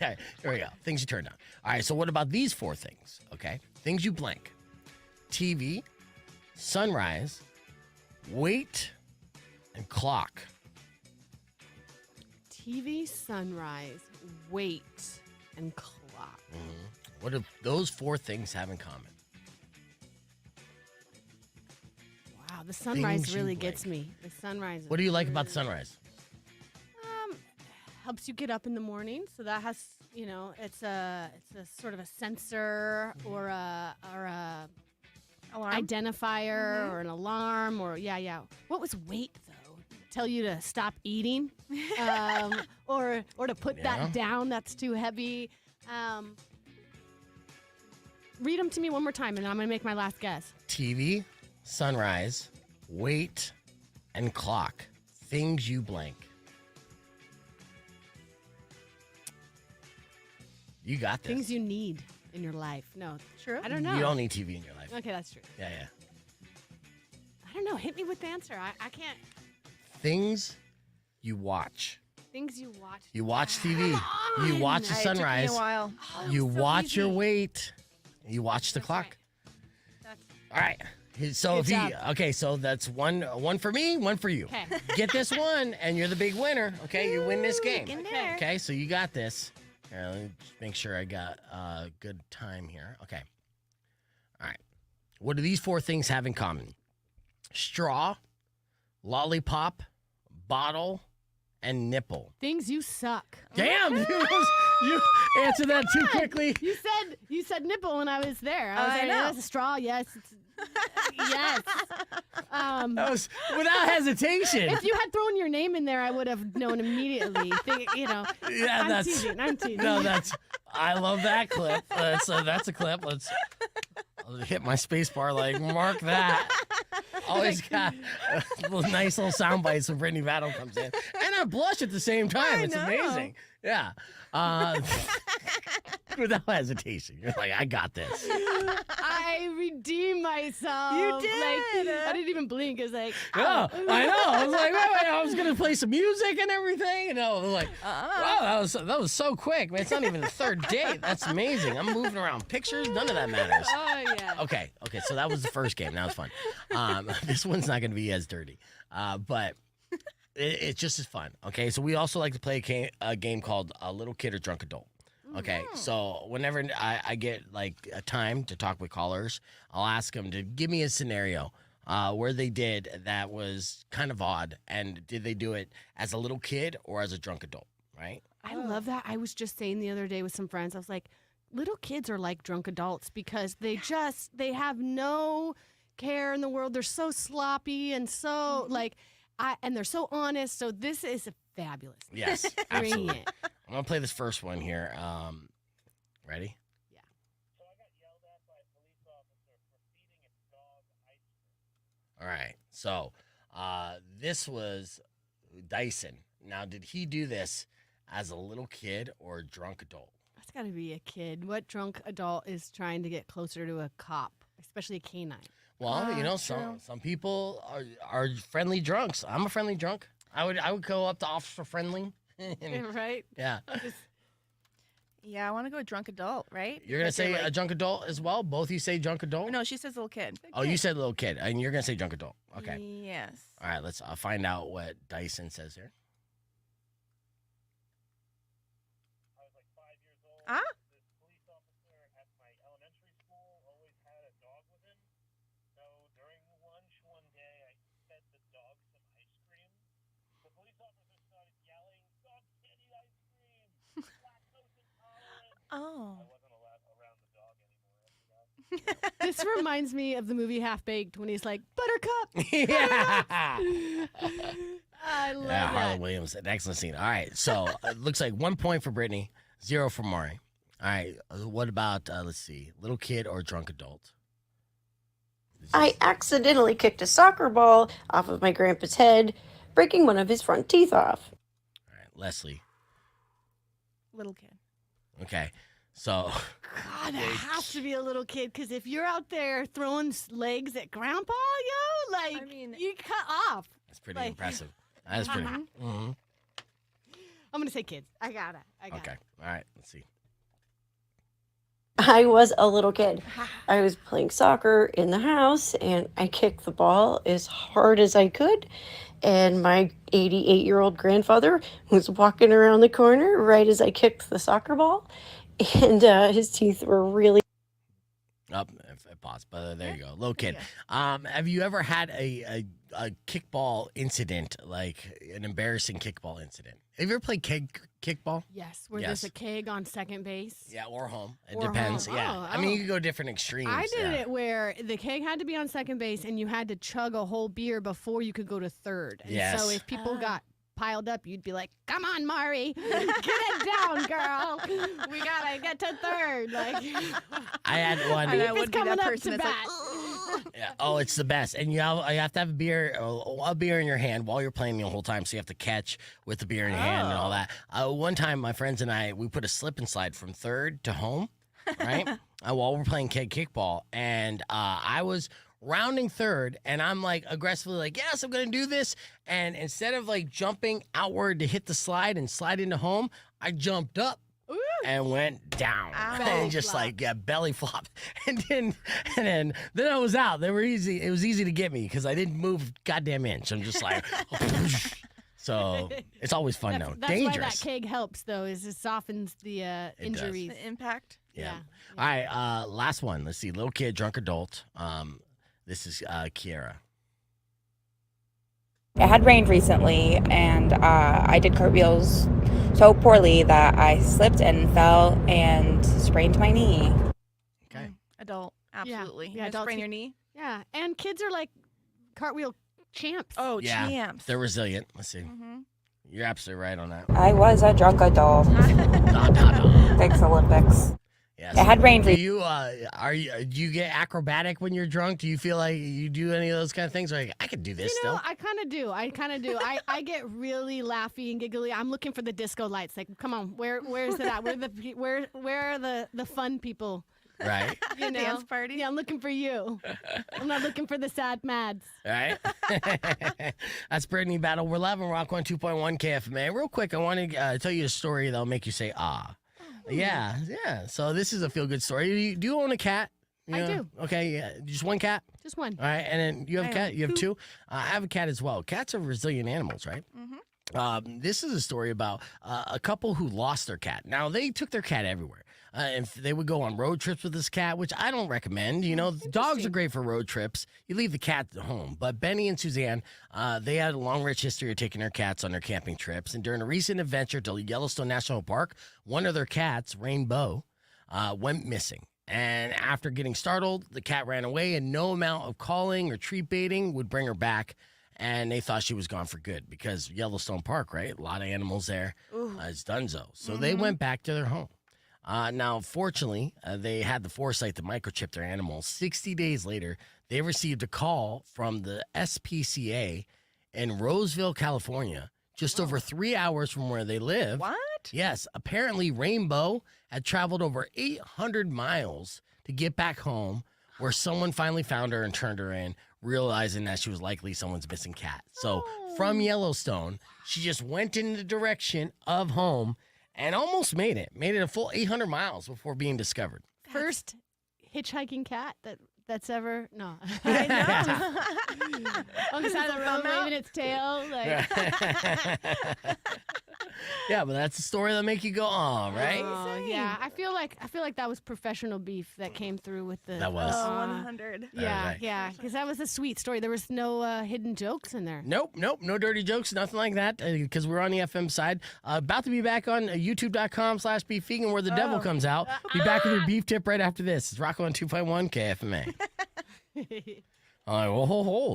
here we go. Things you turn down. All right, so what about these 4 things? Okay, things you blank: TV, sunrise, weight, and clock. TV, sunrise, weight, and clock. What do those 4 things have in common? Wow, the sunrise Things you really blank. gets me. The sunrise. What do you like about the sunrise? Helps you get up in the morning, so that has, it's a sort of a sensor or a Alarm? identifier or an alarm or What was weight though? Tell you to stop eating, or to put that down. That's too heavy. Read them to me one more time, and I'm gonna make my last guess. TV, sunrise, weight, and clock. Things you blank. You got this. Things you need in your life. No, True. I don't know. You don't need TV in your life. Okay, that's true. Yeah. I don't know. Hit me with the answer. I can't. Things you watch. Things you watch. You watch TV. You watch the It took me sunrise. a while. You so watch easy. your weight. You watch the That's clock. right. That's All right. So Good job. okay, so that's one for me, one for you. Okay. Get this one, and you're the big winner. Okay, you win this game. Okay. Okay, so you got this. Here, let me just make sure I got a good time here. Okay. All right. What do these 4 things have in common? Straw, lollipop, bottle, and nipple. things you suck. Damn, you answered that too quickly. You said nipple when I was there. I was I like, know. That's a straw. Yes. Yes. That was without hesitation. If you had thrown your name in there, I would have known immediately. Yeah, I'm that's teasing. I'm teasing. no, that's. I love that clip. That's a clip. I'll hit my space bar like mark that. Always got nice little sound bites when Brittany Battle comes in, and I blush at the same time. It's know. amazing. Yeah. without hesitation. You're like, I got this. I redeemed myself. You did. I didn't even blink. It's like, Yeah, I know. I was like, wait, I was gonna play some music and everything, and I was like, wow, that was so quick, man. It's not even the third date. That's amazing. I'm moving around pictures. None of that matters. oh yeah. Okay. So that was the first game. That was fun. This one's not gonna be as dirty, but it's just as fun. Okay. So we also like to play a game called Little Kid or Drunk Adult. Okay, so whenever I get like a time to talk with callers, I'll ask them to give me a scenario where they did that was kind of odd, and did they do it as a little kid or as a drunk adult, right? I love that. I was just saying the other day with some friends, I was like, little kids are like drunk adults because they have no care in the world. They're so sloppy and so and they're so honest. So this is fabulous. Yes, Bring absolutely. it. I'm gonna play this first one here. Ready? Yeah. So I got yelled at by a police officer for feeding its dog ice cream. All right. So this was Dyson. Now, did he do this as a little kid or a drunk adult? That's got to be a kid. What drunk adult is trying to get closer to a cop, especially a canine? Well, you know, true. some people are friendly drunks. I'm a friendly drunk. I would go up to Officer Friendly. Right? Yeah. Yeah, I want to go drunk adult, right? You're going to Because they say a like- drunk adult as well? Both of you say drunk adult? No, she says little kid. Oh, you said little kid, and you're going to say drunk adult. Okay. Yes. All right, let's find out what Dyson says here. I was like 5 years old. Ah. This police officer at my elementary school always had a dog with him. So during lunch one day, I fed the dog some ice cream. The police officer started yelling, "Dogs can't eat ice cream! Lactose intolerant!" Oh. I wasn't allowed around the dog anymore after that. This reminds me of the movie Half Baked when he's like, Buttercup. Yeah. I love Yeah, Harlan that. Williams, an excellent scene. All right, so it looks like 1 point for Brittany, 0 for Maury. All right, what about, let's see, little kid or drunk adult? I accidentally kicked a soccer ball off of my grandpa's head, breaking one of his front teeth off. All right, Leslie. Little kid. Okay, so God, it has to be a little kid because if you're out there throwing legs at grandpa, yo, like, I mean- you cut off. that's pretty Like- impressive. That's pretty. Mhm. I'm going to say kids. I got it. Okay, all right, let's see. I was a little kid. I was playing soccer in the house and I kicked the ball as hard as I could. And my 88-year-old grandfather was walking around the corner right as I kicked the soccer ball. And his teeth were really. Up, pause. But there you go, little kid. Have you ever had a kickball incident, like an embarrassing kickball incident? Have you ever played kickball? Yes, where Yes. there's a keg on second base. Yeah, or home. It Or depends. home. Yeah, Oh, I mean, oh. you could go different extremes. I did yeah. it where the keg had to be on second base and you had to chug a whole beer before you could go to third. And Yes. so if people got piled up, you'd be like, "Come on, Mari, get it down, girl. We gotta get to third." Like, I had one. And I Beef would is be coming that up person to that's like, bat. Yeah. Oh, it's the best. And you have to have a beer in your hand while you're playing the whole time. So you have to catch with the beer in your hand and all that. One time, my friends and I, we put a slip and slide from third to home, right? While we're playing keg kickball. And I was rounding third and I'm like aggressively like, yes, I'm going to do this. And instead of like jumping outward to hit the slide and slide into home, I jumped up. And went down, and just like belly flop, and then I was out. They were easy. It was easy to get me because I didn't move goddamn inch. I'm just like, so it's always fun though. That's Dangerous. why that keg helps, though, is it softens the does. injuries. the impact. Yeah. Yeah. All right. Last one. Let's see. Little kid, drunk adult. This is Kiara. It had rained recently, and I did cartwheels so poorly that I slipped and fell and sprained my knee. Okay. Adult. Absolutely. Yeah, You gonna adults sprain who- your knee? Yeah, and kids are like cartwheel champs. Oh, Yeah. champs. They're resilient. Let's see. Mhm. You're absolutely right on that. I was a drunk adult. No. Thanks, Olympics. Yeah, I had brain do freeze. you do you get acrobatic when you're drunk? Do you feel like you do any of those kind of things? Like I could do this You know, still. I kind of do. I get really laughy and giggly. I'm looking for the disco lights. Like, come on, where's it at? Where are the fun people? Right. You know? Dance party. Yeah, I'm looking for you. I'm not looking for the sad mads. Right. That's Brittany Battle. We're live on Rock 102.1 KFMA. Real quick, I want to tell you a story that'll make you say ah. Yeah. So this is a feel good story. Do you own a cat? I do. Okay. Yeah. Just one cat. Just one. All right. And then you have a I cat. own You have two. I have a cat as well. Cats are resilient animals, right? This is a story about a couple who lost their cat. Now, they took their cat everywhere. And they would go on road trips with this cat, which I don't recommend. You know, dogs are great for road trips. You leave the cat at home. But Benny and Suzanne, they had a long, rich history of taking their cats on their camping trips. And during a recent adventure to Yellowstone National Park, one of their cats, Rainbow, went missing. And after getting startled, the cat ran away, and no amount of calling or treat baiting would bring her back. And they thought she was gone for good because Yellowstone Park, right? A lot of animals there. It's dunzo. So they went back to their home. Now, fortunately, they had the foresight to microchip their animals. 60 days later, they received a call from the SPCA in Roseville, California, just over 3 hours from where they live. What? Yes, apparently Rainbow had traveled over 800 miles to get back home, where someone finally found her and turned her in, realizing that she was likely someone's missing cat. So from Yellowstone, she just went in the direction of home and almost made it a full 800 miles before being discovered. First hitchhiking cat that's ever no. I know. On the side of the road, waving its tail. Like, Yeah, but that's a story that'll make you go, oh, right? oh, yeah, I feel like that was professional beef that came through with the. That was. Oh, 100. Yeah, right. yeah, because that was a sweet story. There was no hidden jokes in there. Nope, no dirty jokes, nothing like that, because we're on the FM side. About to be back on youtube.com/Besf Vegan, where the devil comes out. Be back with your beef tip right after this. It's Rock on 2.1 KFMA.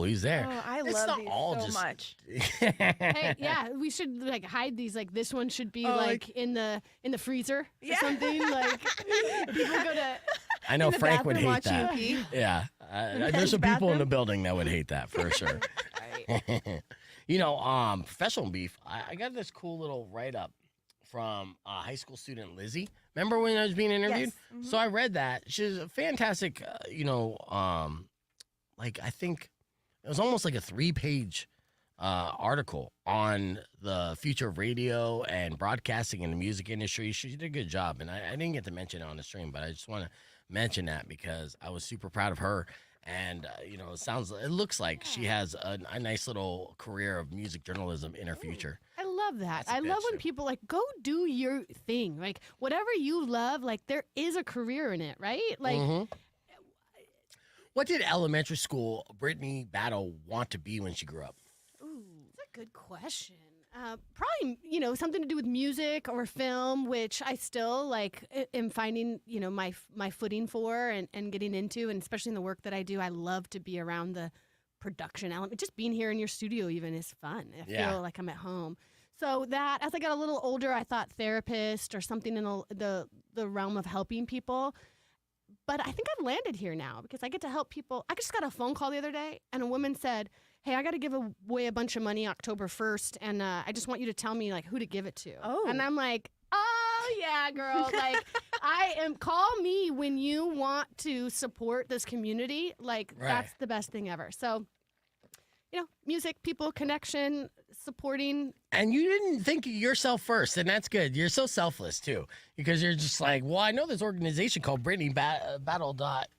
He's there. Oh, I It's love not these all so just- much. Hey, yeah, we should like hide these. Like this one should be like in the freezer or something. Like people go to. I know In the Frank would bathroom hate that. watching you pee. Yeah, there's some people in the building that would hate that for sure. You know, professional beef. I got this cool little write up from high school student Lizzie. Remember when I was being interviewed? Yes. So I read that. She's a fantastic, like I think it was almost like a 3-page article on the future of radio and broadcasting in the music industry. She did a good job, and I didn't get to mention it on the stream, but I just want to mention that because I was super proud of her. And it looks like she has a nice little career of music journalism in her future. I love that. That's a I love bitch, when too. people like go do your thing. Like whatever you love, like there is a career in it, right? Like Mhm. What did elementary school Brittany Battle want to be when she grew up? ooh, that's a good question. Probably, something to do with music or film, which I still like am finding, my footing for and getting into, and especially in the work that I do. I love to be around the production element. Just being here in your studio even is fun. I feel like I'm at home. So that as I got a little older, I thought therapist or something in the realm of helping people. But I think I've landed here now because I get to help people. I just got a phone call the other day, and a woman said, "Hey, I got to give away a bunch of money October 1st, and I just want you to tell me like who to give it to." Oh. And I'm like, "Oh yeah, girl! Like call me when you want to support this community. Like Right. that's the best thing ever." So, music, people, connection, supporting. And you didn't think of yourself first, and that's good. You're so selfless too, because you're just like, well, I know this organization called Brittany Battle.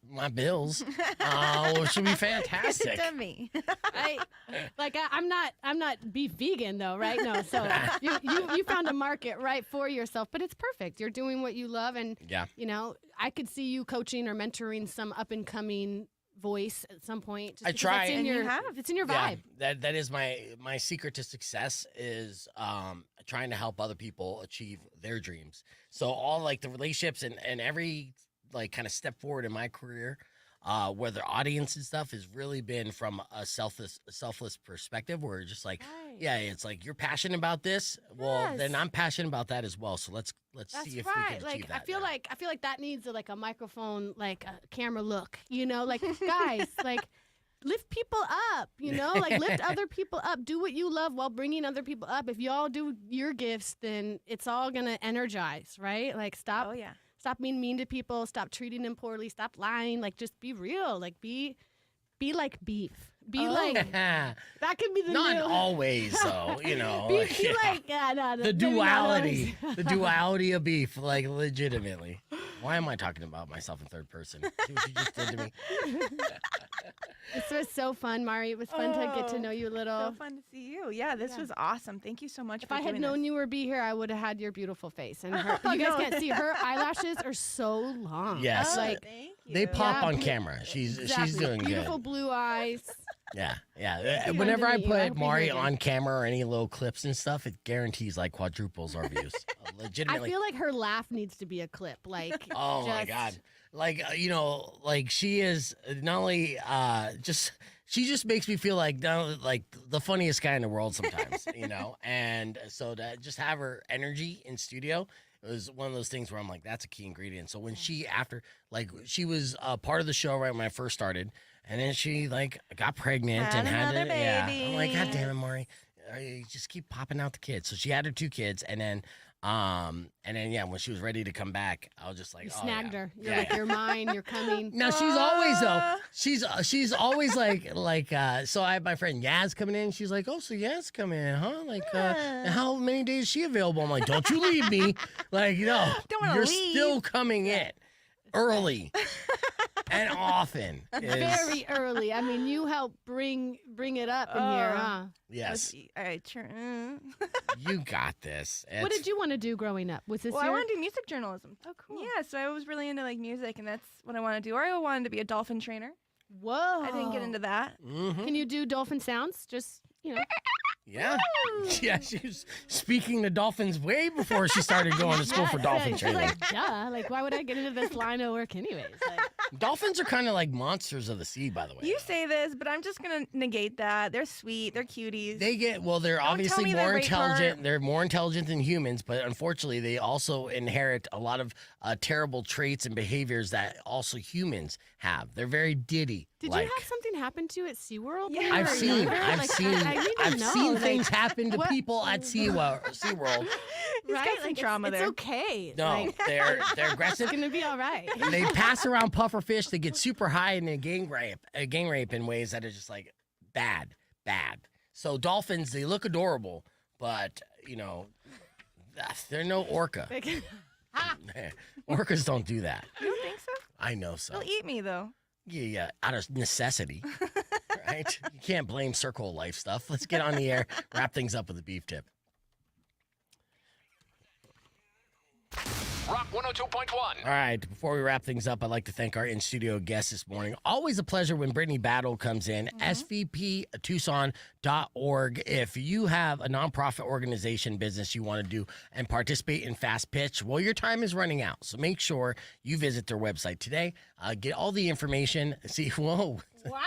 My bills, it should be fantastic. to me. I'm not beef vegan though, right? No, so you found a market right for yourself, but it's perfect. You're doing what you love, and Yeah. I could see you coaching or mentoring some up and coming voice at some point. Just I because try. It's in And you your, have. It's in your Yeah, vibe. that is my secret to success is trying to help other people achieve their dreams. So all like the relationships and every like kind of step forward in my career, where the audience and stuff has really been from a selfless perspective, where it's just like, Yeah, it's like you're passionate about this. Well, then I'm passionate about that as well. So let's see if we can achieve that. I feel like that needs a microphone, like a camera look. Like guys, like lift people up. Like lift other people up. Do what you love while bringing other people up. If y'all do your gifts, then it's all gonna energize, right? Like stop. Oh yeah. Stop being mean to people. Stop treating them poorly. Stop lying. Like just be real. Like be like beef. Be like that could be the not new. always though, Be like the duality, the duality of beef, like legitimately. Why am I talking about myself in third person? See what you just did to me. This was so fun, Mari. It was fun to get to know you a little. So fun to see you. Yeah, this was awesome. Thank you so much. If I had known you were be here, I would have had your beautiful face. And you guys can't see her eyelashes are so long. Yes, thank you. They pop on camera. She's doing beautiful good. blue eyes. Yeah. Whenever I put Mari on camera or any little clips and stuff, it guarantees like quadruples our views. Legitimately. I feel like her laugh needs to be a clip. Like, oh my God. Like, like she is not only she just makes me feel like the funniest guy in the world sometimes, and so to just have her energy in studio, it was one of those things where I'm like, that's a key ingredient. So when she she was part of the show right when I first started, and then she got pregnant and had another baby. Yeah, I'm like, God damn it, Maury, you just keep popping out the kids. So she had her 2 kids, and then when she was ready to come back, I was just like, you snagged her. You're Yeah. you're mine. You're coming. Now she's always though. She's always like. So I have my friend Yaz coming in. She's like, oh, so Yaz coming in, huh? Like, how many days is she available? I'm like, don't you leave me. Like, no, you're still coming in early and often. Very early. I mean, you help bring it up in here, huh? Yes. Mm. You got this. What did you want to do growing up? Was this I wanted to do music journalism. Oh, cool. Yeah, so I was really into music, and that's what I wanted to do. Or I wanted to be a dolphin trainer. Whoa. I didn't get into that. Mm-hmm. Can you do dolphin sounds? Just, Yeah. Yeah, she was speaking to dolphins way before she started going to school for dolphin She's training. like, duh. Like, why would I get into this line of work anyways? Like, Dolphins are kind of like monsters of the sea, by the way. You say this, but I'm just going to negate that. They're sweet. They're cuties. They're obviously me more the rape intelligent. part. They're more intelligent than humans, but unfortunately, they also inherit a lot of terrible traits and behaviors that also humans have. They're very Diddy. did you have something happen to you at SeaWorld? Yeah. when you I've were seen, younger? I've Like, seen, I need to I've know, seen like, things happen to what- people at SeaWorld. He's got some Like, trauma it's there. okay. No, Like, they're aggressive. it's gonna be all right. They pass around puffer fish. They get super high and they gang rape in ways that are just like bad. So dolphins, they look adorable, but they're no orca. Orcas don't do that. You don't think so? I know so. They'll eat me, though. Yeah, out of necessity, right? You can't blame circle of life stuff. Let's get on the air, wrap things up with a beef tip. Rock 102.1. All right, before we wrap things up, I'd like to thank our in-studio guest this morning. Always a pleasure when Brittany Battle comes in, SVP Tucson.org. If you have a nonprofit organization business you want to do and participate in Fast Pitch, well, your time is running out. So make sure you visit their website today. Get all the information. See, whoa. Wow.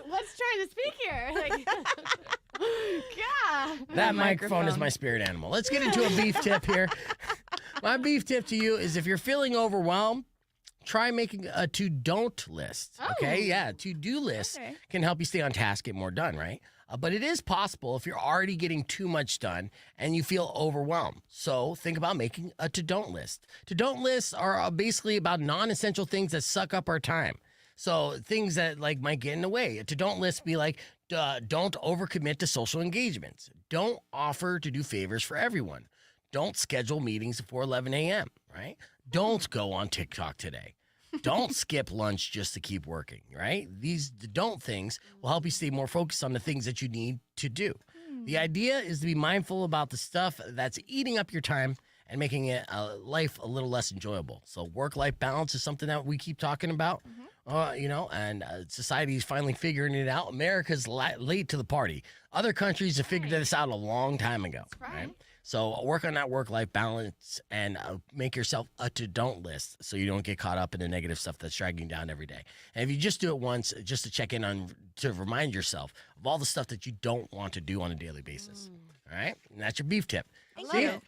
What's trying to speak here? Like, God. That microphone is my spirit animal. Let's get into a beef tip here. My beef tip to you is if you're feeling overwhelmed, try making a to-don't list. Okay? Oh. Yeah, to-do list Okay. can help you stay on task, get more done, right? But it is possible if you're already getting too much done and you feel overwhelmed. So think about making a to-don't list. To-don't lists are basically about non-essential things that suck up our time. So things that might get in the way. A to-don't list be like, don't overcommit to social engagements. Don't offer to do favors for everyone. Don't schedule meetings before 11 a.m., right? Don't go on TikTok today. Don't skip lunch just to keep working, right? These don't things will help you stay more focused on the things that you need to do. The idea is to be mindful about the stuff that's eating up your time and making it life a little less enjoyable. So work-life balance is something that we keep talking about. And society's finally figuring it out. America's late to the party. Other countries have figured this out a long time ago. Right. So work on that work-life balance and make yourself a to-don't list so you don't get caught up in the negative stuff that's dragging you down every day. And if you just do it once, just to check in on, to remind yourself of all the stuff that you don't want to do on a daily basis. All right? And that's your beef tip. I love it.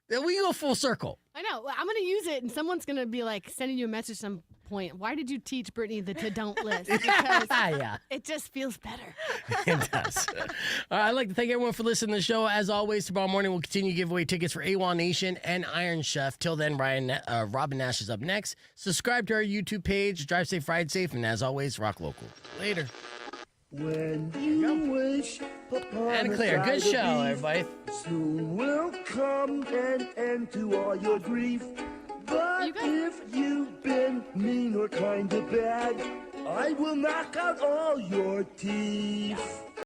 Then we go full circle. I know. I'm going to use it, and someone's going to be like sending you a message some point. Why did you teach Brittany the to-don't list? Because it just feels better. It does. All right, I'd like to thank everyone for listening to the show. As always, tomorrow morning we'll continue to give away tickets for AWOL Nation and Iron Chef. Till then, Robin Nash is up next. Subscribe to our YouTube page. Drive safe, ride safe, and as always, rock local. Later. When you wish And clear. Good show, everybody. soon will come an end to all your grief. But if you've been mean or kind of bad, I will knock out all your teeth.